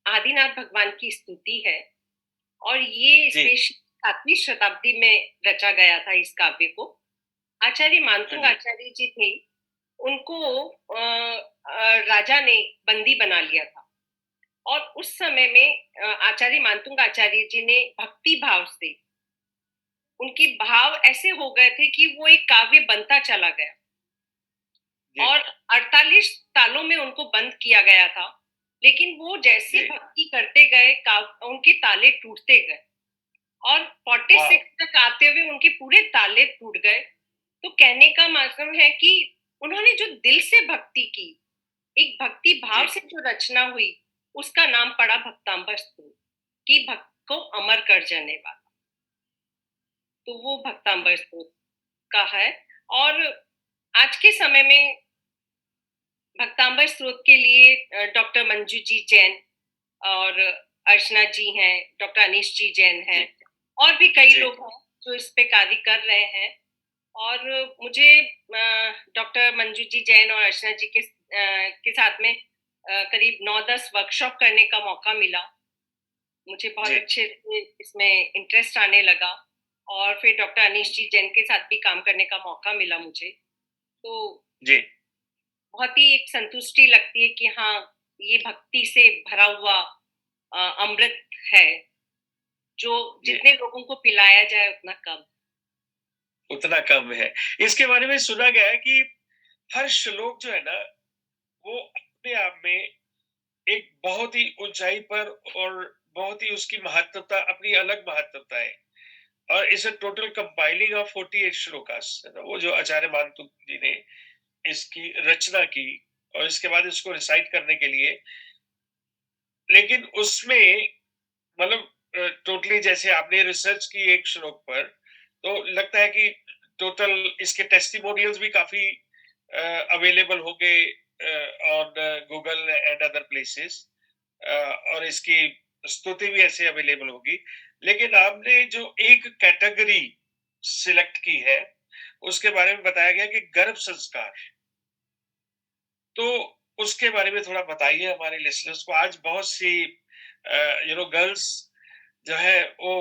Speaker 2: आदिनाथ भगवान की स्तुति है और ये
Speaker 1: जी,
Speaker 2: स्पेशली 7वीं शताब्दी में रचा गया था इस काव्य को। आचार्य
Speaker 1: हाँ
Speaker 2: मानसिंह
Speaker 1: जी,
Speaker 2: आचार्य जी थे, उनको राजा ने बंदी बना लिया था और उस समय में आचार्य मानतुंग आचार्य जी ने भक्ति भाव से उनके भाव ऐसे हो गए थे कि वो एक काव्य बनता चला गया
Speaker 1: जी,
Speaker 2: और 48 तालों में उनको बंद किया गया था। लेकिन वो जैसे
Speaker 1: जी,
Speaker 2: भक्ति करते गए, उनके ताले टूटते गए और
Speaker 1: वाह!
Speaker 2: 46 तक आते हुए उनके पूरे ताले टूट गए। तो कहने का मतलब है कि उन्होंने जो दिल से भक्ति की, एक भक्ति
Speaker 1: जी,
Speaker 2: भाव से जो रचना हुई, उसका नाम पड़ा भक्तांबर स्तोत्र कि भक्त को अमर कर जाने वाला। तो वो भक्तांबर स्तोत्र का है और आज के समय में भक्तांबर स्तोत्र के लिए डॉक्टर मंजू जी जैन और अर्चना जी हैं, डॉक्टर अनीश जी जैन हैं
Speaker 1: जी,
Speaker 2: और भी कई
Speaker 1: जी,
Speaker 2: लोग हैं जो इस पे कार्य कर रहे हैं और मुझे डॉक्टर मंजू जी जैन और अर्चना जी के साथ में करीब 9-10 वर्कशॉप करने का मौका मिला। मुझे बहुत
Speaker 1: जी,
Speaker 2: अच्छे से इसमें इंटरेस्ट आने लगा और फिर डॉक्टर अनीश जी जैन के साथ भी काम करने का मौका मिला मुझे। तो
Speaker 1: जी,
Speaker 2: बहुत ही एक संतुष्टि लगती है कि हाँ, ये भक्ति से भरा हुआ अमृत है, जो
Speaker 1: जी,
Speaker 2: जितने लोगों को पिलाया जाए उतना कम।
Speaker 1: उतना कम है। इसके बारे में सुना गया है कि हर श्लोक जो है ना, वो अपने आप में एक बहुत ही ऊंचाई पर, और बहुत ही उसकी महत्वता, अपनी अलग महत्वता है। और इस टोटल कंपाइलिंग ऑफ 48 श्लोकास, वो जो आचार्य मानतु जी ने इसकी रचना की, और इसके बाद इसको रिसाइट करने के लिए, लेकिन उसमें मतलब टोटली जैसे आपने रिसर्च की एक श्लोक पर, तो लगता है कि टोटल इसके टेस्टिमोनियल्स भी काफी अवेलेबल होंगे on Google and other places, और इसकी स्तुति भी ऐसे अवेलेबल होगी। लेकिन आपने जो एक कैटेगरी सिलेक्ट की है, उसके बारे में बताया गया कि गर्भ संस्कार, तो उसके बारे में थोड़ा बताइए हमारे लिसनर्स को। आज बहुत सी गर्ल्स जो है वो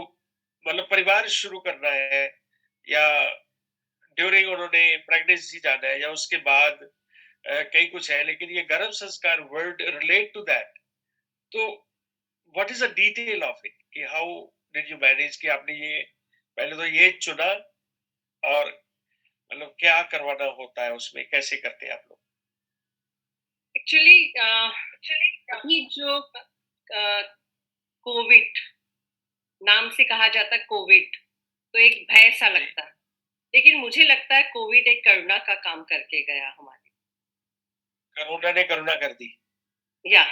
Speaker 1: मतलब परिवार शुरू करना है, या ड्यूरिंग उन्होंने प्रेगनेंसी जाना है, या उसके बाद कई कुछ है, लेकिन ये गर्भ संस्कार वर्ड रिलेट टू दैट। तो what is the detail of it, कि हाउ डिड यू मैनेज, कि आपने ये पहले तो ये चुना, और मतलब क्या करवाना होता है उसमें, कैसे करते हैं आप लोग?
Speaker 2: एक्चुअली अभी जो कोविड नाम से कहा जाता है, कोविड तो एक भय सा लगता है, लेकिन मुझे लगता है कोविड एक करुणा का काम करके गया हमारे।
Speaker 1: करुणा ने करुणा कर दी।
Speaker 2: या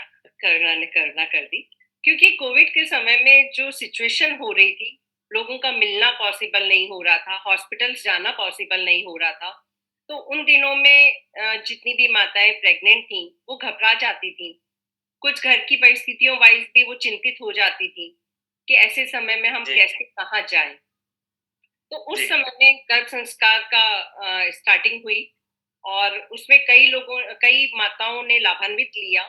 Speaker 2: करुणा ने करुणा कर दी, क्योंकि कोविड के समय में जो सिचुएशन हो रही थी, लोगों का मिलना पॉसिबल नहीं हो रहा था, हॉस्पिटल्स जाना पॉसिबल नहीं हो रहा था। तो उन दिनों में जितनी भी माताएं प्रेग्नेंट थी वो घबरा जाती थी, कुछ घर की परिस्थितियों वाइज भी वो चिंतित हो जाती थी कि ऐसे समय में हम
Speaker 1: जी
Speaker 2: कैसे कहाँ जाएं। तो
Speaker 1: जी
Speaker 2: उस समय में गर्भ संस्कार का स्टार्टिंग हुई, और उसमें कई माताओं ने लाभान्वित लिया।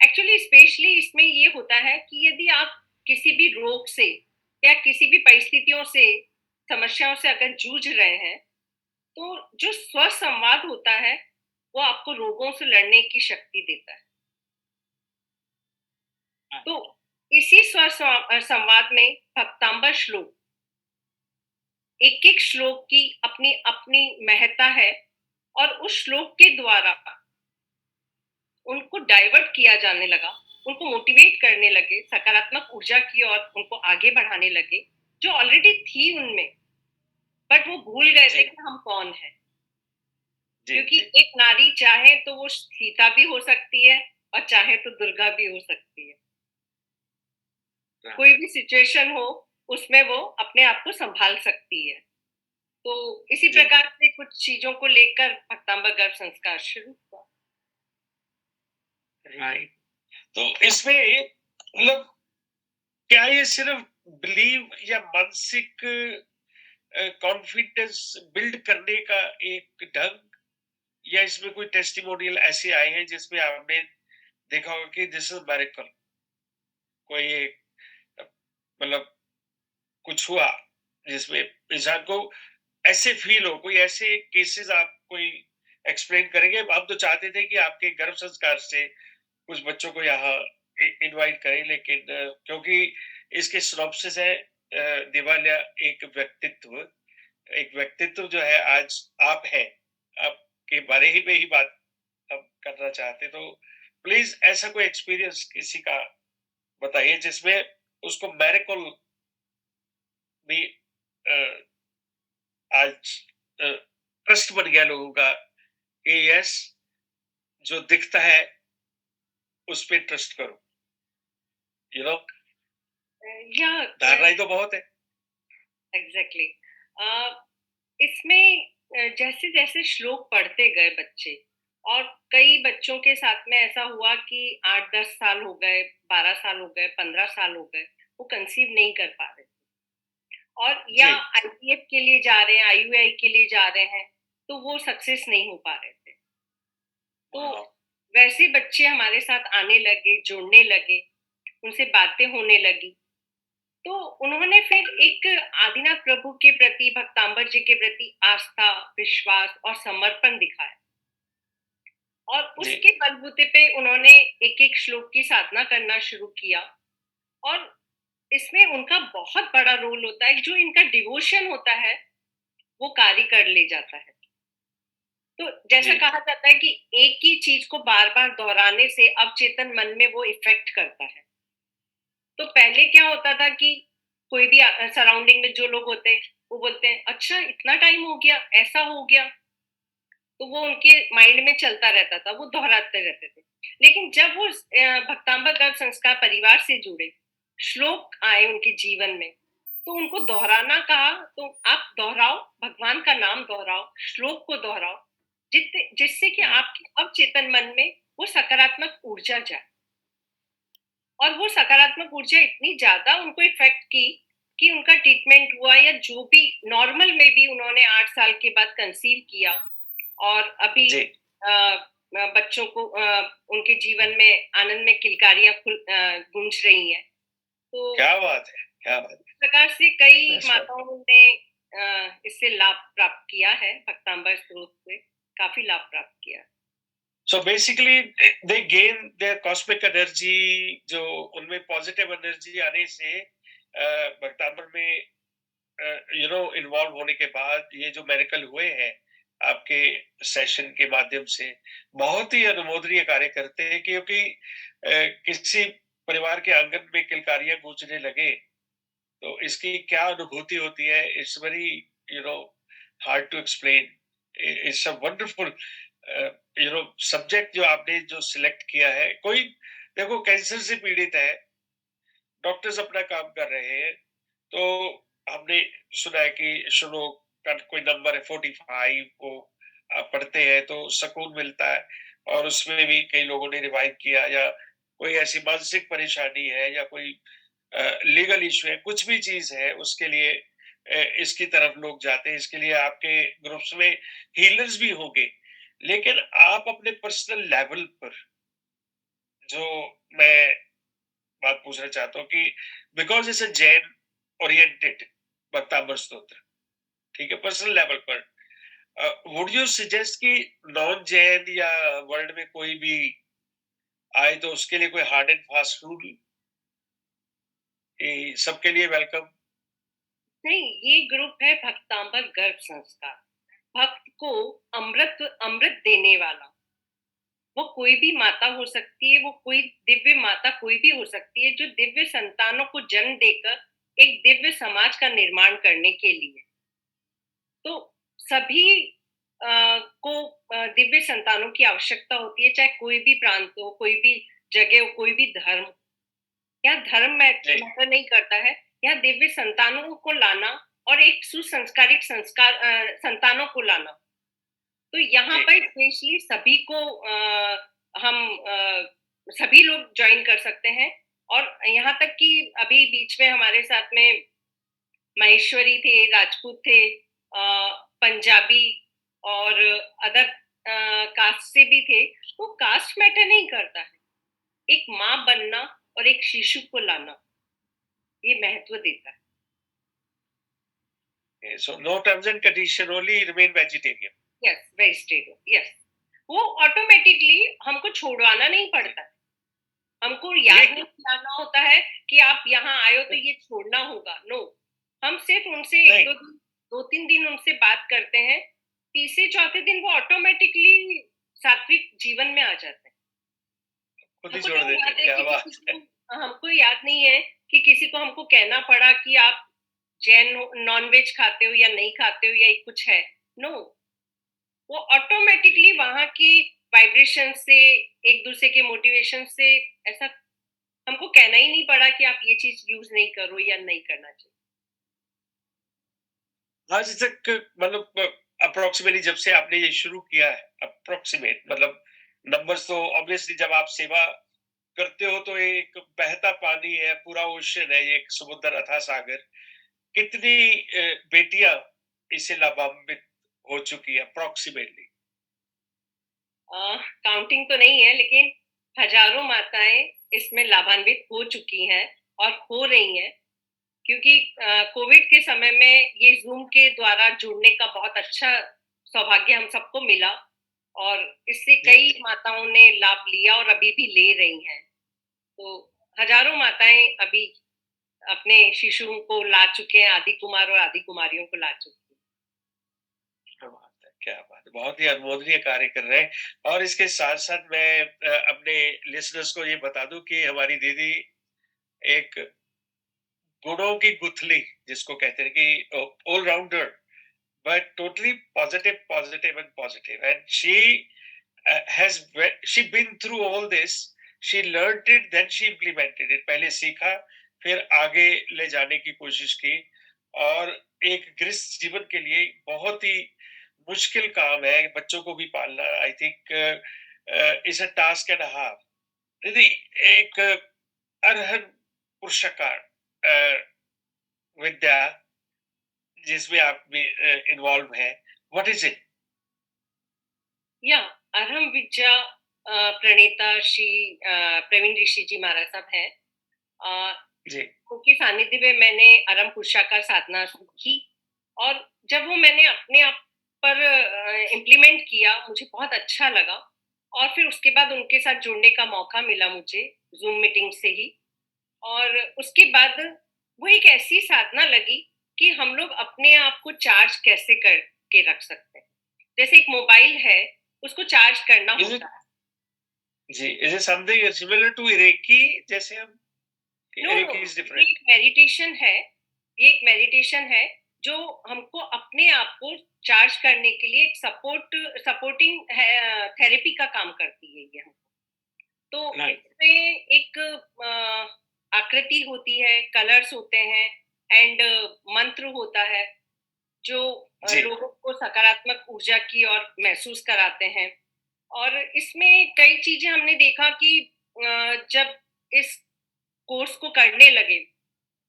Speaker 2: एक्चुअली स्पेशली इसमें ये होता है कि यदि आप किसी भी रोग से या किसी भी परिस्थितियों से, समस्याओं से अगर जूझ रहे हैं, तो जो स्वसंवाद होता है वो आपको रोगों से लड़ने की शक्ति देता है। तो इसी संवाद में भक्तांबर श्लोक, एक एक श्लोक की अपनी अपनी महत्ता है, और उस श्लोक के द्वारा उनको डाइवर्ट किया जाने लगा, उनको मोटिवेट करने लगे, सकारात्मक ऊर्जा की ओर उनको आगे बढ़ाने लगे, जो ऑलरेडी थी उनमें, बट वो भूल गए थे
Speaker 1: जी
Speaker 2: कि हम कौन हैं।
Speaker 1: जी
Speaker 2: क्योंकि
Speaker 1: जी
Speaker 2: एक नारी चाहे तो वो सीता भी हो सकती है, और चाहे तो दुर्गा भी हो सकती है।
Speaker 1: हाँ,
Speaker 2: कोई भी सिचुएशन हो, उसमें वो अपने आप को संभाल सकती है। तो इसी
Speaker 1: जी
Speaker 2: प्रकार से कुछ चीजों को लेकर भक्तांबर गर्भ संस्कार शुरू हुआ।
Speaker 1: राइट। तो इसमें मतलब क्या ये सिर्फ बिलीव या मानसिक कॉन्फिडेंस बिल्ड करने का एक ढंग, या इसमें कोई टेस्टिमोनियल ऐसे आए हैं जिसमें आपने देखा होगा कि दिस इज मैरिकल, कोई एक मतलब कुछ हुआ जिसमें इंसान को ऐसे फील हो, कोई ऐसे केसेस आप कोई एक्सप्लेन करेंगे? हम तो चाहते थे कि आपके गर्भ संस्कार से कुछ बच्चों को यहाँ इनवाइट करें, लेकिन क्योंकि इसके सिनॉप्सिस है दिवालिया एक व्यक्तित्व जो है आज आप हैं, आपके बारे ही में ही बात हम करना चाहते, तो प्लीज ऐसा कोई एक्सपीरियंस किसी का बताइए जिसमें उसको मैरिकल भी आज ट्रस्ट बन गया लोगों का कि यस, जो दिखता है उस पे ट्रस्ट करो, यू नो।
Speaker 2: या
Speaker 1: धारणाएं तो बहुत है।
Speaker 2: एग्जैक्टली। इसमें जैसे जैसे श्लोक पढ़ते गए बच्चे, और कई बच्चों के साथ में ऐसा हुआ कि 8-10 साल हो गए, 12 साल हो गए, 15 साल हो गए, वो कंसीव नहीं कर पा रहे, और या
Speaker 1: जी
Speaker 2: आईवीएफ के लिए जा रहे हैं, आईयूआई के लिए जा रहे हैं, तो वो सक्सेस नहीं हो पा रहे थे। तो
Speaker 1: हाँ,
Speaker 2: वैसे बच्चे हमारे साथ आने लगे, जुड़ने लगे, उनसे बातें होने लगी। तो उन्होंने फिर एक आदिनाथ प्रभु के प्रति, भक्तांबर जी के प्रति आस्था, विश्वास और समर्पण दिखाया, और
Speaker 1: जी
Speaker 2: उसके बलबूते पे उन्होंने एक एक श्लोक की साधना करना शुरू किया। और इसमें उनका बहुत बड़ा रोल होता है, जो इनका डिवोशन होता है वो कार्य कर ले जाता है। तो जैसा
Speaker 1: जी,
Speaker 2: कहा जाता है कि एक ही चीज को बार बार दोहराने से अवचेतन मन में वो इफेक्ट करता है। तो पहले क्या होता था कि कोई भी सराउंडिंग में जो लोग होते हैं वो बोलते हैं अच्छा इतना टाइम हो गया, ऐसा हो गया, तो वो उनके माइंड में चलता रहता था, वो दोहराते रहते थे। लेकिन जब वो भक्तांबर गर्भ संस्कार परिवार से जुड़े, श्लोक आए उनके जीवन में, तो उनको दोहराना कहा, तो आप दोहराओ, भगवान का नाम दोहराओ, श्लोक को दोहराओ, जिससे कि
Speaker 1: जी,
Speaker 2: आपके अवचेतन मन में वो सकारात्मक ऊर्जा जाए। और वो सकारात्मक ऊर्जा इतनी ज्यादा उनको इफेक्ट की कि उनका ट्रीटमेंट हुआ, या जो भी नॉर्मल में भी उन्होंने 8 साल के बाद कंसीव किया, और अभी
Speaker 1: जी।
Speaker 2: बच्चों को उनके जीवन में आनंद में किलकारियां गूंज रही हैं। तो
Speaker 1: क्या बात है! क्या बात
Speaker 2: इस प्रकार से कई
Speaker 1: है!
Speaker 2: माताओं ने इससे लाभ प्राप्त किया है, भक्तांबर स्त्रोत से काफी लाभ प्राप्त किया है।
Speaker 1: So basically they gain their cosmic energy जो उनमें पॉजिटिव एनर्जी आने से भक्तांबर में इन्वॉल्व होने के बाद ये जो मेरिकल हुए हैं आपके सेशन के माध्यम से बहुत ही अनुमोदनीय कार्य करते हैं क्योंकि किसी परिवार के आंगन में किलकारियां गूंजने लगे तो इसकी क्या अनुभूति होती है it's very you know hard to explain it's a wonderful subject जो आपने जो सिलेक्ट किया है कोई देखो कैंसर से पीड़ित है डॉक्टर्स अपना काम कर रहे हैं तो हमने सुना है कि शुरू का कोई नंबर है 45 को आप पढ़ते हैं तो सुकून मिलता है और उसमें भी कई लोगों ने रिवाइव किया या कोई ऐसी मानसिक परेशानी है या कोई लीगल इशू है कुछ भी चीज है उसके लिए इसकी तरफ लोग जाते हैं इसके लिए आपके ग्रुप्स में हीलर्स भी होंगे लेकिन आप अपने पर्सनल लेवल पर जो मैं बात पूछना चाहता हूँ कि because it's a Jain oriented Bhaktamar Stotra ठीक है पर्सनल लेवल पर वुड यू सजेस्ट कि नॉन जैन या वर्ल्ड में कोई भी आए तो उसके लिए कोई हार्ड एंड फास्ट रूल सबके लिए वेलकम
Speaker 2: नहीं, ये ग्रुप है भक्तांबर गर्भ संस्कार। भक्त को अमृत अमृत देने वाला, वो कोई भी माता हो सकती है, वो कोई दिव्य माता कोई भी हो सकती है, जो दिव्य संतानों को जन्म देकर एक दिव्य समाज का निर्माण करने के लिए। तो सभी को दिव्य संतानों की आवश्यकता होती है, चाहे कोई भी प्रांत हो, कोई भी जगह हो, कोई भी धर्म हो। यहाँ धर्म
Speaker 1: जी
Speaker 2: मैटर नहीं करता है, यहाँ दिव्य संतानों को लाना और एक सुसंस्कारिक संतानों को लाना। तो यहाँ
Speaker 1: जी
Speaker 2: पर स्पेशली सभी को हम सभी लोग ज्वाइन कर सकते हैं। और यहाँ तक कि अभी बीच में हमारे साथ में महेश्वरी थे, राजपूत थे, पंजाबी और अदर कास्ट से भी थे। तो कास्ट मैटर नहीं करता है, एक माँ बनना और एक शिशु को लाना ये महत्व देता है।
Speaker 1: So no terms and condition only remain vegetarian
Speaker 2: yes, vegetarian, yes. वो ऑटोमेटिकली हमको छोड़वाना नहीं पड़ता है, हमको
Speaker 1: जी
Speaker 2: याद नहीं दिलाना होता है कि आप यहाँ आए हो तो ये छोड़ना होगा। नो, हम सिर्फ उनसे एक
Speaker 1: नहीं
Speaker 2: दो दिन, 2-3 दिन उनसे बात करते हैं, तीसरे चौथे दिन वो ऑटोमेटिकली सात्विक जीवन में आ जाते हैं।
Speaker 1: खुद ही
Speaker 2: हमको
Speaker 1: छोड़
Speaker 2: नहीं
Speaker 1: देते
Speaker 2: याद है
Speaker 1: क्या
Speaker 2: कि किसी
Speaker 1: बात है
Speaker 2: को, हमको याद नहीं है कि किसी को हमको कहना पड़ा कि आप जैन नॉन वेज खाते हो या नहीं खाते हो या कुछ है। नो, वो ऑटोमेटिकली वहां की वाइब्रेशन से, एक दूसरे के मोटिवेशन से, ऐसा हमको कहना ही नहीं पड़ा कि आप ये चीज यूज नहीं करो या नहीं करना चाहिए।
Speaker 1: आज तक मतलब अप्रोक्सीमेटली जब से आपने ये शुरू किया है अप्रोक्सीमेट मतलब नंबर्स तो ऑब्वियसली जब आप सेवा करते हो तो एक बहता पानी है पूरा ओशन है ये एक समुद्र अथाह सागर कितनी बेटियां इससे लाभान्वित हो चुकी है अप्रोक्सीमेटली
Speaker 2: काउंटिंग तो नहीं है, लेकिन हजारों माताएं इसमें लाभान्वित हो चुकी हैं और हो रही हैं, क्योंकि कोविड के समय में ये ज़ूम के द्वारा जुड़ने का बहुत अच्छा सौभाग्य हम सबको मिला, और इससे
Speaker 1: जी
Speaker 2: कई माताओं ने लाभ लिया और अभी भी ले रही हैं। तो हजारों माताएं अभी अपने शिशुओं को ला चुके हैं, आदि कुमार और आदि कुमारियों को ला चुके हैं।
Speaker 1: क्या बात है क्या बात है बहुत ही अनुमोदनीय कार्य कर रहे हैं। और इसके साथ-साथ मैं अपने लिसनर्स को ये बता दूँ कि हमारी दीदी एक गुणों की गुथली जिसको कहते हैं कि all rounder, but totally positive, positive and positive, and she has she been through all this, she learned it, then she implemented it, पहले सीखा फिर आगे ले जाने की कोशिश की। और एक गृहस्थ जीवन के लिए बहुत ही मुश्किल काम है बच्चों को भी पालना। I think is a task and half. दीदी, एक अरहन पुरुषकार विद्या जिसमें आप भी इन्वॉल्व हैं, व्हाट इज इट?
Speaker 2: या अरहम विद्या प्रणेता श्री प्रवीण ऋषि जी महाराज साहब हैं।
Speaker 1: जी
Speaker 2: उनके सानिध्य में मैंने अरम पुरुषाकार साधना की, और जब वो मैंने अपने आप पर इम्प्लीमेंट किया, मुझे बहुत अच्छा लगा। और फिर उसके बाद उनके साथ जुड़ने का मौका मिला मुझे ज़ूम मीटिंग से ही। और उसके बाद वो एक ऐसी साधना लगी कि हम लोग अपने आप को चार्ज कैसे करके रख सकते हैं। जैसे एक मोबाइल है, उसको चार्ज करना
Speaker 1: इज इट
Speaker 2: होता है।
Speaker 1: जी is it something similar to reiki जैसे हम?
Speaker 2: नो, नो,
Speaker 1: रेकी इज
Speaker 2: ये
Speaker 1: डिफरेंट।
Speaker 2: एक मेडिटेशन है। ये एक मेडिटेशन है जो हमको अपने आप को चार्ज करने के लिए एक सपोर्टिंग थेरेपी का काम करती है ये हमको। तो
Speaker 1: राइट।
Speaker 2: इसमें एक आकृति होती है, कलर्स होते हैं, एंड मंत्र होता है जो
Speaker 1: जी
Speaker 2: लोगों को सकारात्मक ऊर्जा की ओर महसूस कराते हैं। और इसमें कई चीजें हमने देखा कि जब इस कोर्स को करने लगे,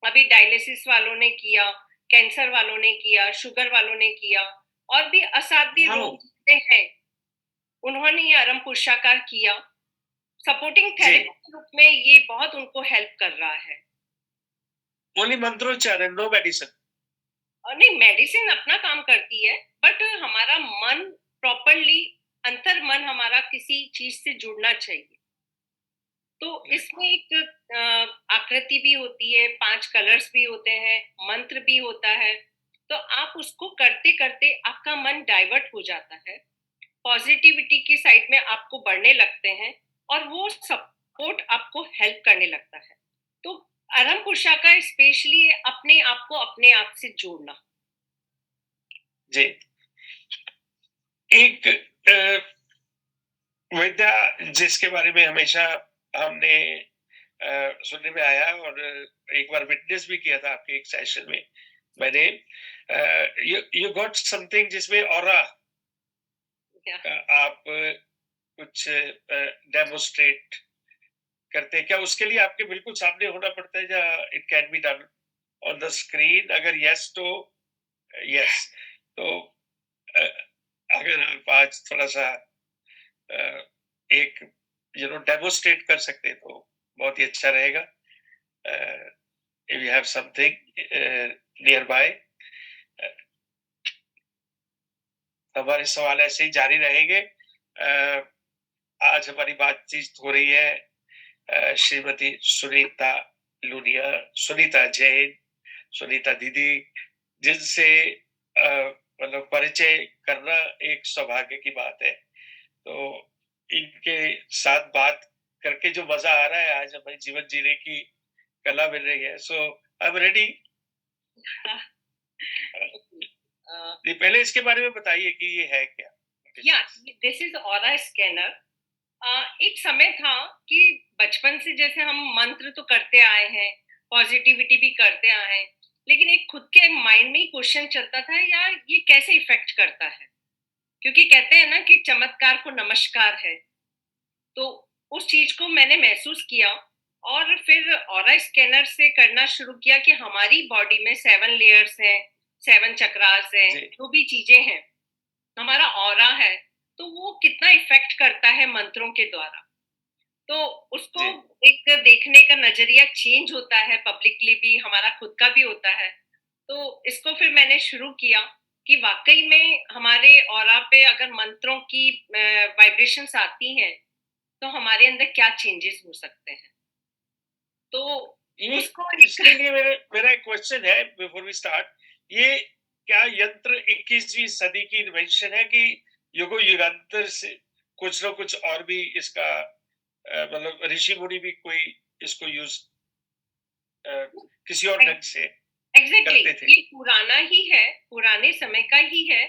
Speaker 2: अभी डायलिसिस वालों ने किया, कैंसर वालों ने किया, शुगर वालों ने किया, और भी असाध्य
Speaker 1: वाओ।
Speaker 2: रोग जितने हैं, उन्होंने ये अरम पुरुषाकार किया। सपोर्टिंग
Speaker 1: जी
Speaker 2: थेरेपी के रूप में ये बहुत उनको हेल्प कर रहा है।
Speaker 1: ओनली मंत्रोच्चारण, नो मेडिसिन?
Speaker 2: और नहीं, मेडिसिन अपना काम करती है, बट हमारा मन प्रॉपरली, अंतर मन हमारा किसी चीज से जुड़ना चाहिए। तो इसमें एक आकृति भी होती है, 5 कलर्स भी होते हैं, मंत्र भी होता है। तो आप उसको करते करते आपका मन डाइवर्ट हो जाता है, पॉजिटिविटी की साइड में आपको बढ़ने लगते हैं, और वो सपोर्ट आपको हेल्प करने लगता है। तो अरम पुरुषा का स्पेशली अपने आप को अपने आप से जोड़ना।
Speaker 1: जी एक विद्या जिसके बारे में हमेशा हमने सुनने में आया, और एक बार विटनेस भी किया था आपके एक सेशन में मैंने, यू गॉट समथिंग जिसमें ऑरा
Speaker 2: Yeah.
Speaker 1: आप कुछ डेमोस्ट्रेट करते हैं क्या? उसके लिए आपके बिल्कुल सामने होना पड़ता है या it can be done on the screen? अगर यस तो यस, तो अगर आप आज थोड़ा सा एक डेमोस्ट्रेट कर सकते हैं तो बहुत ही अच्छा रहेगा। If you have something near by, हमारे सवाल ऐसे ही जारी रहेंगे। आज हमारी बातचीत हो रही है श्रीमती सुनीता लूनिया, सुनीता जैन, सुनीता दीदी, जिनसे मतलब परिचय करना एक सौभाग्य की बात है। तो इनके साथ बात करके जो मजा आ रहा है, आज हमें जीवन जीने की कला मिल रही है। सो आई एम रेडी। पहले इसके बारे में बताइए कि ये है क्या?
Speaker 2: या दिस इज ऑरा स्कैनर। एक समय था कि बचपन से जैसे हम मंत्र तो करते आए हैं, पॉजिटिविटी भी करते आए हैं, लेकिन एक खुद के माइंड में ही क्वेश्चन चलता था, यार ये कैसे इफेक्ट करता है। क्योंकि कहते हैं ना कि चमत्कार को नमस्कार है। तो उस चीज को मैंने महसूस किया, और फिर ऑरा स्कैनर से करना शुरू किया कि हमारी बॉडी में 7 लेयर्स हैं, 7 चक्रास हैं,
Speaker 1: जी
Speaker 2: जो भी चीजें हैं, हमारा ऑरा है, तो वो कितना इफेक्ट करता है मंत्रों के द्वारा। तो उसको
Speaker 1: जी
Speaker 2: एक देखने का नजरिया चेंज होता है, पब्लिकली भी, हमारा खुद का भी होता है। तो इसको फिर मैंने शुरू किया कि वाकई में हमारे ऑरा पे अगर मंत्रों की वाइब्रेशंस आती हैं, तो हमारे अंदर क्या चेंजेस हो सकते हैं। तो
Speaker 1: ये
Speaker 2: उसको
Speaker 1: इसके
Speaker 2: एक
Speaker 1: लिए मेरा एक क्वेश्चन है बिफोर वी स्टार्ट। ये क्या यंत्र 21वीं सदी की इन्वेंशन है कि युगो युगांतर से कुछ ना कुछ और भी इसका मतलब ऋषि मुनि भी कोई इसको यूज किसी और ढंग से
Speaker 2: एग्जैक्टली
Speaker 1: करते थे।
Speaker 2: ये पुराना ही है, पुराने समय का ही है,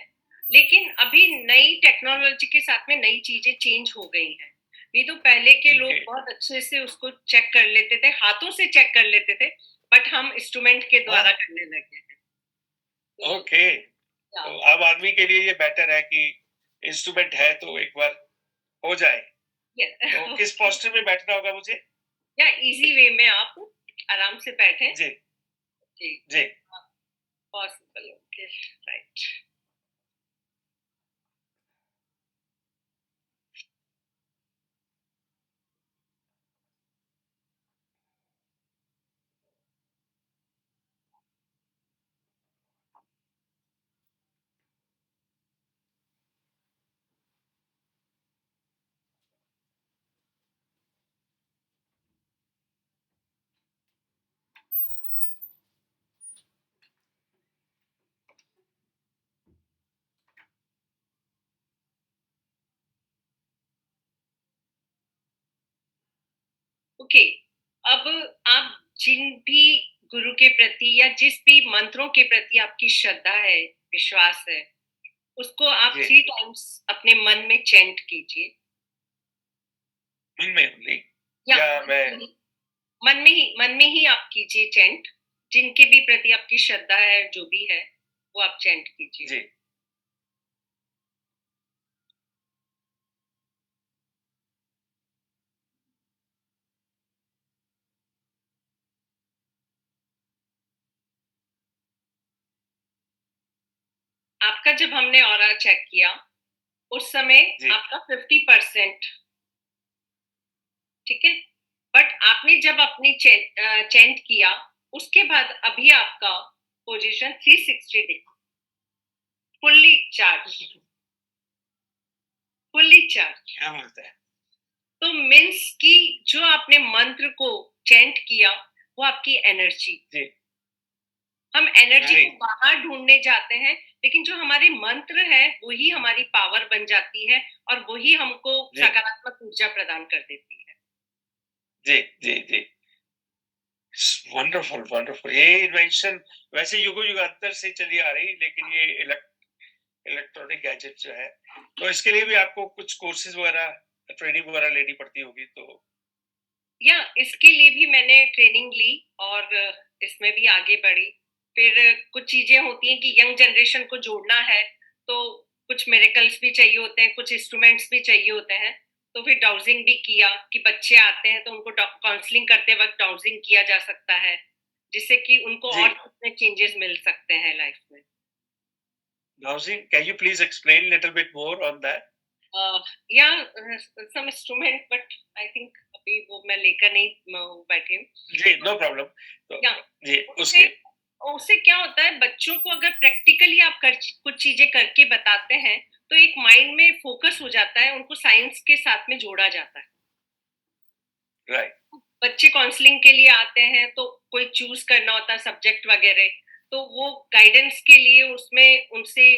Speaker 2: लेकिन अभी नई टेक्नोलॉजी के साथ में नई चीजें चेंज हो गई हैं। नहीं तो पहले के लोग
Speaker 1: ओके
Speaker 2: बहुत अच्छे से उसको चेक कर लेते थे, हाथों से चेक कर लेते थे, बट हम इंस्ट्रूमेंट के द्वारा
Speaker 1: हाँ
Speaker 2: करने लगे हैं। तो
Speaker 1: ओके।
Speaker 2: या
Speaker 1: तो आम आदमी के लिए ये बेटर है कि इंस्ट्रूमेंट है तो एक बार हो जाए। तो किस पोस्टर में बैठना होगा मुझे?
Speaker 2: या इजी वे में आप आराम से बैठे
Speaker 1: जी
Speaker 2: जी।
Speaker 1: जी।
Speaker 2: Possible okay right. ओके, अब आप जिन भी गुरु के प्रति या जिस भी मंत्रों के प्रति आपकी श्रद्धा है, विश्वास है, उसको आप
Speaker 1: जी
Speaker 2: 3 टाइम्स अपने मन में चैंट कीजिए।
Speaker 1: मन में ओनली
Speaker 2: या
Speaker 1: या मैं?
Speaker 2: मन में ही आप कीजिए चैंट। जिनके भी प्रति आपकी श्रद्धा है, जो भी है, वो आप चैंट कीजिए।
Speaker 1: जी
Speaker 2: आपका जब हमने ऑरा चेक किया, उस समय
Speaker 1: जी
Speaker 2: आपका 50% ठीक है, बट आपने जब अपनी चेंट किया, उसके बाद अभी आपका position 360 degree fully charge, fully charge.
Speaker 1: क्या बात है।
Speaker 2: तो मीन्स कि जो आपने मंत्र को चेंट किया, वो आपकी एनर्जी।
Speaker 1: जी
Speaker 2: हम एनर्जी को
Speaker 1: राइट
Speaker 2: बाहर ढूंढने जाते हैं, लेकिन जो हमारे मंत्र है वही हमारी पावर बन जाती है, और वही हमको
Speaker 1: जी
Speaker 2: सकारात्मक ऊर्जा प्रदान कर देती है।
Speaker 1: जी जी जी। Wonderful wonderful. ये इन्वेंशन वैसे युगो युगांतर से चली आ रही, लेकिन ये इलेक्ट्रॉनिक गैजेट जो है, तो इसके लिए भी आपको कुछ कोर्सेज वगैरह ट्रेनिंग वगैरह लेनी पड़ती होगी तो?
Speaker 2: या इसके लिए भी मैंने ट्रेनिंग ली और इसमें भी आगे बढ़ी। फिर कुछ चीजें होती हैं कि यंग जनरेशन को जोड़ना है, तो कुछ मिरेकल्स भी चाहिए होते हैं, कुछ इंस्ट्रूमेंट्स भी चाहिए होते हैं। तो फिर डाउजिंग भी किया कि बच्चे आते हैं तो उनको काउंसलिंग करते वक्त डाउजिंग किया जा सकता है, जिससे कि उनको
Speaker 1: जी
Speaker 2: और कितने चेंजेस मिल सकते हैं लाइफ में।
Speaker 1: Housing, can you please explain little bit more on that?
Speaker 2: या some instrument, but I think अभी वो मैं लेकर नहीं बैठी हूँ।
Speaker 1: जी नो प्रॉब्लम। तो
Speaker 2: या
Speaker 1: जी
Speaker 2: उससे
Speaker 1: उसके
Speaker 2: उससे क्या होता है, बच्चों को अगर प्रैक्टिकली आप कुछ चीजें करके बताते हैं, तो एक माइंड में फोकस हो जाता है, उनको साइंस के साथ में जोड़ा जाता है।
Speaker 1: राइट
Speaker 2: बच्चे काउंसलिंग के लिए आते हैं तो कोई चूज करना होता है सब्जेक्ट वगैरह, तो वो गाइडेंस के लिए उसमें उनसे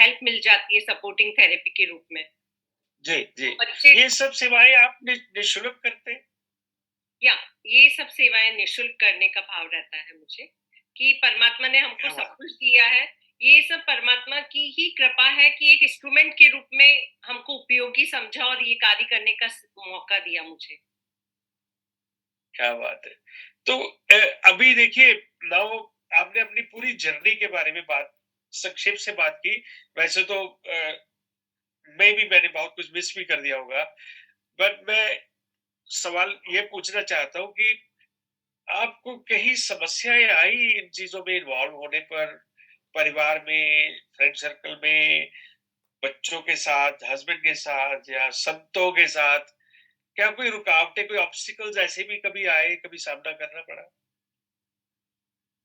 Speaker 2: हेल्प मिल जाती है सपोर्टिंग थेरेपी के रूप में।
Speaker 1: जी जी।
Speaker 2: तो बच्चे
Speaker 1: ये सब सेवाएं आप निशुल्क करते हैं?
Speaker 2: या ये सब सेवाएं निशुल्क करने का भाव रहता है मुझे, कि परमात्मा ने हमको
Speaker 1: क्या
Speaker 2: सब
Speaker 1: बात।
Speaker 2: कुछ दिया है। ये सब परमात्मा की ही कृपा है कि एक इंस्ट्रूमेंट के रूप में हमको उपयोगी समझा और ये कार्य करने का मौका दिया मुझे।
Speaker 1: क्या बात है। तो अभी देखिए नाउ, आपने अपनी पूरी जर्नी के बारे में बात संक्षेप से बात की। वैसे तो मैंने बहुत कुछ मिस भी कर दिया होगा, बट मैं सवाल ये पूछना चाहता हूँ कि आपको कहीं समस्याएं आई इन चीजों में इन्वॉल्व होने पर? परिवार में, फ्रेंड सर्कल में, बच्चों के साथ, हस्बैंड के साथ या संतों के साथ, क्या कोई रुकावटें, कोई ऑब्स्टिकल्स ऐसे भी कभी आए, कभी सामना करना पड़ा?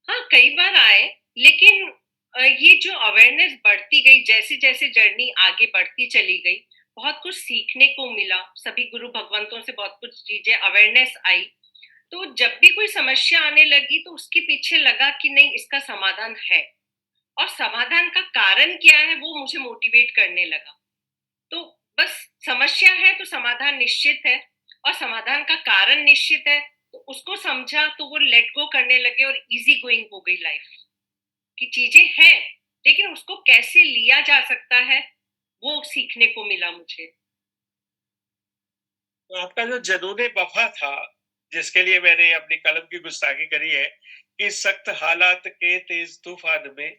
Speaker 2: हाँ, कई बार आए, लेकिन ये जो अवेयरनेस बढ़ती गई, जैसे जैसे जर्नी आगे बढ़ती चली गई, बहुत कुछ सीखने को मिला, सभी गुरु भगवंतों से बहुत कुछ चीजें अवेयरनेस आई। तो जब भी कोई समस्या आने लगी तो उसके पीछे लगा कि नहीं, इसका समाधान है, और समाधान का कारण क्या है वो मुझे मोटिवेट करने लगा। समस्या है तो समाधान निश्चित है, और समाधान का कारण निश्चित है, तो उसको समझा तो वो लेट गो करने लगे और इजी गोइंग हो गई लाइफ की चीजें हैं, लेकिन उसको कैसे लिया जा सकता है वो सीखने को मिला मुझे।
Speaker 1: तो आपका जो जुनून वफा था, जिसके लिए मैंने अपनी कलम की गुस्ताखी करी है कि सख्त हालात के तेज तूफान में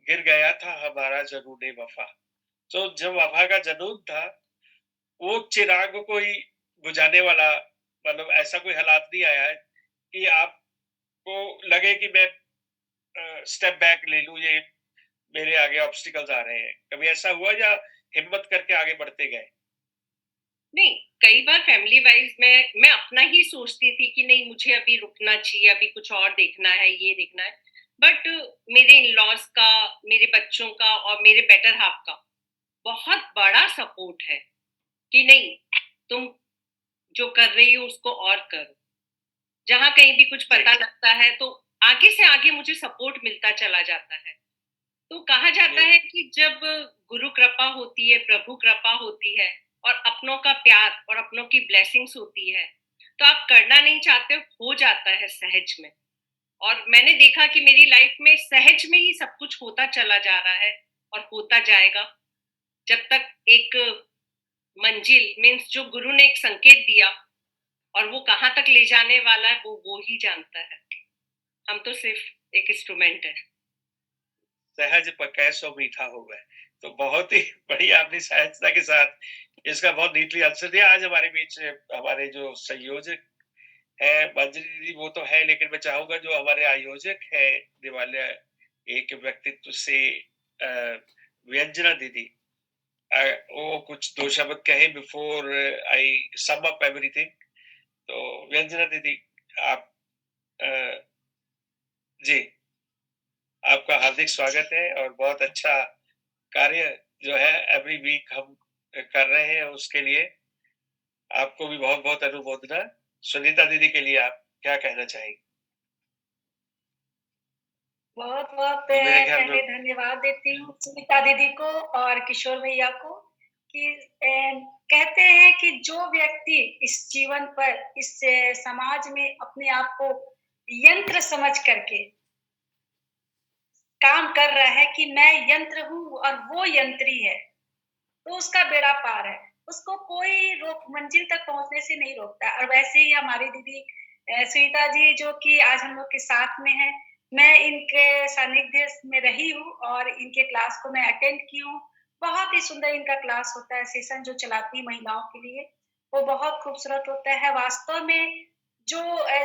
Speaker 1: गिर गया था हमारा जुनून वफा। तो जब वफा का जुनून था, वो चिराग को ही बुझाने वाला, मतलब ऐसा कोई हालात नहीं आया है कि आपको लगे कि मैं स्टेप बैक ले लूं, ये मेरे आगे ऑब्स्टिकल्स आ रहे हैं। कभी ऐसा हुआ या हिम्मत करके आगे बढ़ते गए?
Speaker 2: नहीं, कई बार फैमिली वाइज मैं अपना ही सोचती थी कि नहीं, मुझे अभी रुकना चाहिए, अभी कुछ और देखना है, ये देखना है। बट मेरे इन लॉज का, मेरे बच्चों का और मेरे बेटर हाफ का बहुत बड़ा सपोर्ट है कि नहीं, तुम जो कर रही हो उसको और करो। जहां कहीं भी कुछ
Speaker 1: जी,
Speaker 2: पता लगता है तो आगे से आगे मुझे सपोर्ट मिलता चला जाता है। तो कहा जाता
Speaker 1: जी,
Speaker 2: है कि जब गुरु कृपा होती है, प्रभु कृपा होती है, और अपनों का प्यार और अपनों की ब्लेसिंग्स होती है, तो आप करना नहीं चाहते हो जाता है सहज में। और मैंने देखा कि मेरी लाइफ में सहज में ही सब कुछ होता चला जा रहा है और होता जाएगा, जब तक एक मंजिल मीन्स जो गुरु ने एक संकेत दिया और वो कहाँ तक ले जाने वाला है वो ही जानता है। हम तो सिर्फ एक इंस्ट्रूमेंट है।
Speaker 1: सहज पकै सो मीठा हो गए। तो बहुत ही बढ़िया आपने सहजता के साथ इसका बहुत नीटली आंसर दिया। आज हमारे बीच हमारे जो संयोजक है मंजरी दीदी, वो तो है, लेकिन मैं चाहूंगा जो हमारे आयोजक है दिवालिया एक व्यक्तित्व से, व्यंजना दीदी, वो कुछ दो शब्द कहे before I sum up everything. तो व्यंजना दीदी, आप, अ, जी, आपका हार्दिक स्वागत है। और बहुत अच्छा कार्य जो है एवरी वीक हम कर रहे हैं, उसके लिए आपको भी बहुत बहुत अनुमोदना। सुनीता दीदी के लिए आप क्या कहना चाहेंगे?
Speaker 3: बहुत बहुत
Speaker 1: जी, मेरे ख्याल में।
Speaker 3: पहले धन्यवाद देती हूँ सुनीता दीदी को और किशोर भैया को कि कहते हैं कि जो व्यक्ति इस जीवन पर, इस समाज में अपने आप को यंत्र समझ करके काम कर रहा है कि मैं यंत्र हूँ और वो यंत्री है, तो उसका बेड़ा पार है। उसको कोई रोक मंजिल तक पहुँचने से नहीं रोकता। और वैसे ही हमारी दीदी सुनीता जी जो कि आज हम लोग के साथ में हैं, मैं इनके सानिध्य में रही हूँ और इनके क्लास को मैं अटेंड की हूँ। बहुत ही सुंदर इनका क्लास होता है, सेशन जो चलाती हैं महिलाओं के लिए, वो बहुत खूबसूरत होता है। वास्तव में जो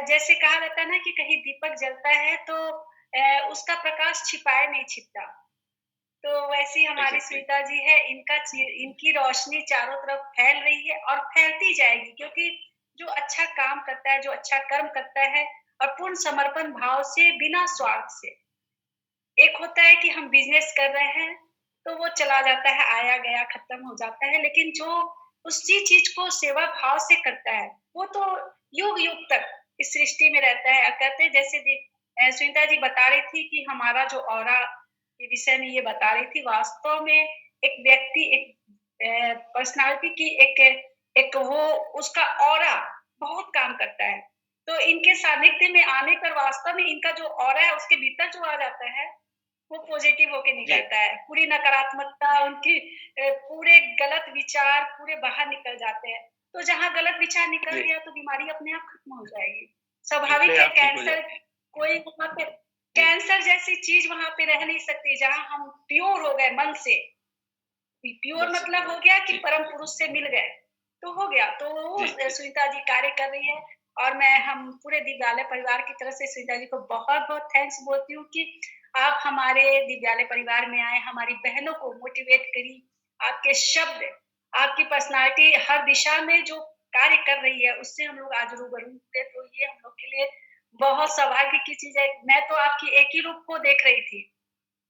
Speaker 3: जैसे कहा जाता है ना कि कहीं दीपक जलता है तो उसका प्रकाश छिपाए नहीं छिपता। तो वैसे ही हमारी
Speaker 1: एग्जैक्टली।
Speaker 3: सुनीता जी है, इनकी रोशनी चारों तरफ फैल रही है और फैलती जाएगी, क्योंकि जो अच्छा काम करता है, जो अच्छा कर्म करता है और पूर्ण समर्पण भाव से, बिना स्वार्थ से। एक होता है कि हम बिज़नेस कर रहे हैं, तो वो चला जाता है, आया गया खत्म हो जाता है, लेकिन जो उसी चीज़ को सेवा भाव से करता है, वो तो युग-युग तक इस सृष्टि में रहता है। कहते हैं जैसे सुनीता जी बता रही थी कि हमारा जो ऑरा के विषय में ये बता रही थी, वास्तव में एक व्यक्ति, एक पर्सनैलिटी की एक एक वो उसका ऑरा बहुत काम करता है। तो इनके सानिध्य में आने पर वास्तव में इनका जो ऑरा है, उसके भीतर जो आ जाता है, वो पॉजिटिव होके
Speaker 1: जी,
Speaker 3: निकलता है। पूरी नकारात्मकता उनकी, पूरे गलत विचार पूरे बाहर निकल जाते हैं। तो जहाँ गलत विचार निकल
Speaker 1: जी,
Speaker 3: गया तो बीमारी अपने आप खत्म हो जाएगी। स्वाभाविक
Speaker 1: अपने
Speaker 3: है,
Speaker 1: आप ठीक हो
Speaker 3: कैंसर
Speaker 1: जाए।
Speaker 3: कोई वहाँ पे,
Speaker 1: जी,
Speaker 3: कैंसर जैसी चीज़ वहाँ पे रह नहीं सकती जहाँ हम प्योर हो गए मन से। प्योर
Speaker 1: मन से
Speaker 3: मतलब
Speaker 1: पूरा।
Speaker 3: हो गया कि
Speaker 1: जी,
Speaker 3: परम पुरुष से मिल गए, तो हो गया। तो वो
Speaker 1: जी, जी,
Speaker 3: सुनीता जी कार्य कर रही है और मैं हम पूरे दिव्यालय परिवार की तरफ से सुनीता जी को बहुत-बहुत थैंक्स बोलती हूँ कि आप हमारे दिव्यालय परिवार में आए, हमारी बहनों को मोटिवेट करी। आपके शब्द, आपकी पर्सनैलिटी हर दिशा में जो कार्य कर रही है, उससे हम लोग आज रूबरू हुए, तो ये हम लोग के लिए बहुत सौभाग्य की चीज़ है। मैं तो आपकी एक ही रूप को देख रही थी।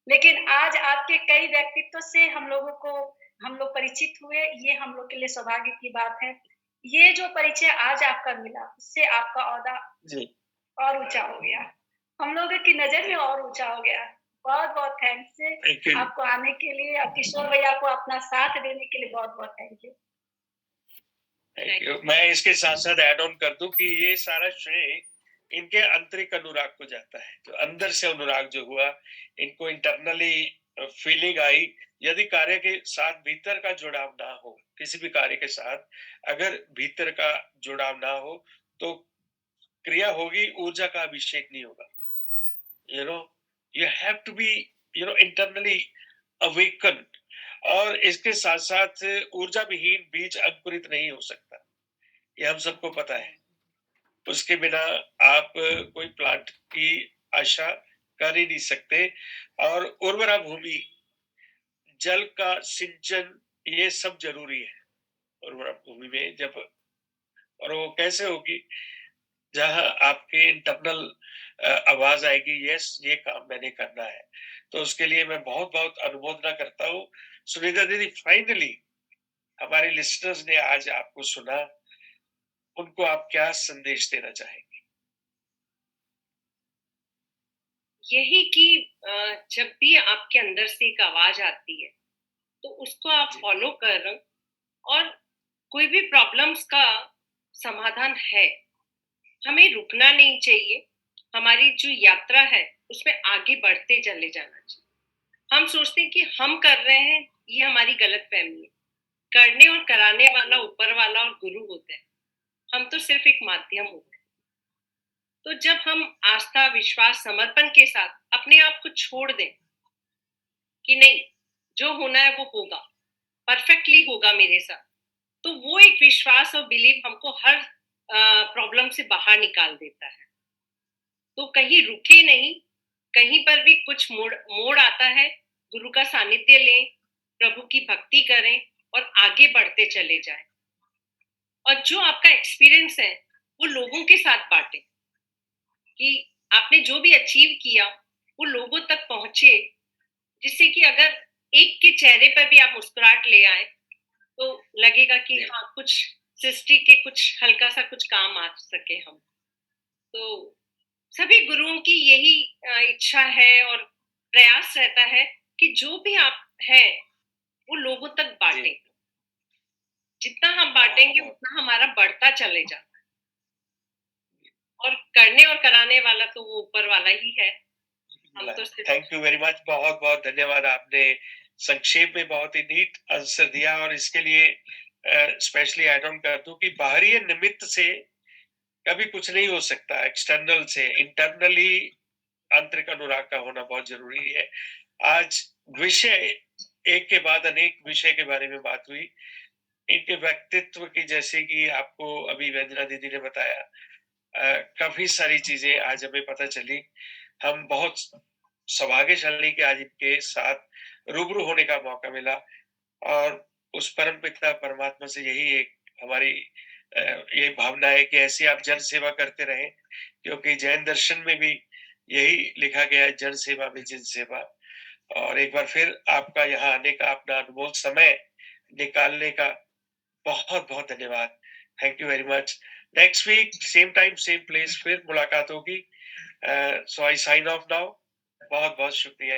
Speaker 3: लेकिन आज आपके कई व्यक्तित्व से हम लोग परिचित हुए, ये हम लोग के लिए सौभाग्य की बात है। ये जो परिचय आज आपका मिला, उससे आपका ओहदा
Speaker 1: जी,
Speaker 3: और ऊँचा हो गया। हम लोगों की नज़र में
Speaker 1: जी।
Speaker 3: और ऊँचा हो गया। बहुत-बहुत थैंक्स है
Speaker 1: थैंक यू।
Speaker 3: आपको आने के लिए और किशोर भैया को अपना साथ देने के लिए बहुत-बहुत थैंक यू।
Speaker 1: Thank you. मैं इसके साथ साथ ऐड ऑन कर दूं कि ये सारा श्रेय इनके आंतरिक अनुराग को जाता है, जो अंदर से अनुराग जो हुआ, इनको इंटरनली फीलिंग आई। यदि कार्य के साथ भीतर का जुड़ाव ना हो, किसी भी कार्य के साथ अगर भीतर का जुड़ाव ना हो, तो क्रिया होगी, ऊर्जा का अभिषेक नहीं होगा। You know, you have to be internally awaken. और इसके साथ साथ ऊर्जा विहीन बीज अंकुरित नहीं हो सकता, ये हम सबको पता है। उसके बिना आप कोई प्लांट की आशा कर ही नहीं सकते। और उर्वरा भूमि, जल का सिंचन, ये सब जरूरी है उर्वरा भूमि में। जब और वो कैसे होगी, जहां आपके इंटरनल आवाज आएगी, यस ये काम मैंने करना है। तो उसके लिए मैं बहुत बहुत अनुमोदना करता हूँ। सुनीता दीदी, फाइनली हमारे लिसनर्स ने आज आपको सुना, उनको आप क्या संदेश देना चाहेंगे?
Speaker 2: यही कि जब भी आपके अंदर से एक आवाज आती है तो उसको आप
Speaker 1: जी।
Speaker 2: फॉलो करो, और कोई भी प्रॉब्लम्स का समाधान है, हमें रुकना नहीं चाहिए। हमारी जो यात्रा है उसमें आगे बढ़ते चले जाना चाहिए। हम सोचते हैं कि हम कर रहे हैं, ये हमारी गलत फहमी है। करने और कराने वाला ऊपर वाला और गुरु होता है, हम तो सिर्फ एक माध्यम होते हैं। तो जब हम आस्था, विश्वास, समर्पण के साथ अपने आप को छोड़ दें कि नहीं, जो होना है वो होगा, परफेक्टली होगा मेरे साथ, तो वो एक विश्वास और बिलीव हमको हर प्रॉब्लम से बाहर निकाल देता है। तो कहीं रुके नहीं, कहीं पर भी कुछ मोड़ मोड़ आता है, गुरु का सानिध्य लें, प्रभु की भक्ति करें और आगे बढ़ते चले जाएं। और जो आपका एक्सपीरियंस है वो लोगों के साथ बांटें, कि आपने जो भी अचीव किया वो लोगों तक पहुंचे, जिससे कि अगर एक के चेहरे पर भी आप मुस्कुराहट ले आए तो लगेगा कि
Speaker 1: जी।
Speaker 2: हाँ, कुछ सृष्टि के कुछ हल्का सा कुछ काम आ सके हम। तो सभी गुरुओं की यही इच्छा है और प्रयास रहता है कि जो भी आप है वो लोगों तक
Speaker 1: जी।
Speaker 2: बांटे। जितना हम
Speaker 1: बहुत
Speaker 2: बांटेंगे
Speaker 1: बहुत
Speaker 2: उतना हमारा बढ़ता चले जाता है। और करने और कराने वाला तो वो ऊपर वाला ही है, हम तो सिर्फ।
Speaker 1: थैंक यू वेरी मच, बहुत बहुत धन्यवाद। आपने संक्षेप में बहुत ही नीट आंसर दिया, और इसके लिए स्पेशली ऐड ऑन कर दूं कि बाहरी निमित्त से कभी कुछ नहीं हो सकता, एक्सटर्नल से इंटरनली आंतरिक अनुराग का होना बहुत जरूरी है। आज विषय एक के बाद अनेक विषय के बारे में बात हुई, इनके व्यक्तित्व की, जैसे कि आपको अभी वंदना दीदी ने बताया, काफी सारी चीजें आज हमें पता चली। हम बहुत सौभाग्यशाली कि आज इनके साथ रूबरू होने का मौका मिला, और उस परम पिता परमात्मा से यही एक हमारी ये भावना है कि ऐसी आप जन सेवा करते रहें, क्योंकि जैन दर्शन में भी यही लिखा गया है, जन सेवा में जिन सेवा। और एक बार फिर आपका यहाँ आने का, अपना अनमोल समय निकालने का बहुत बहुत धन्यवाद। Thank you very much. Next week same time same place फिर मुलाकात होगी। So I sign off now. बहुत बहुत शुक्रिया।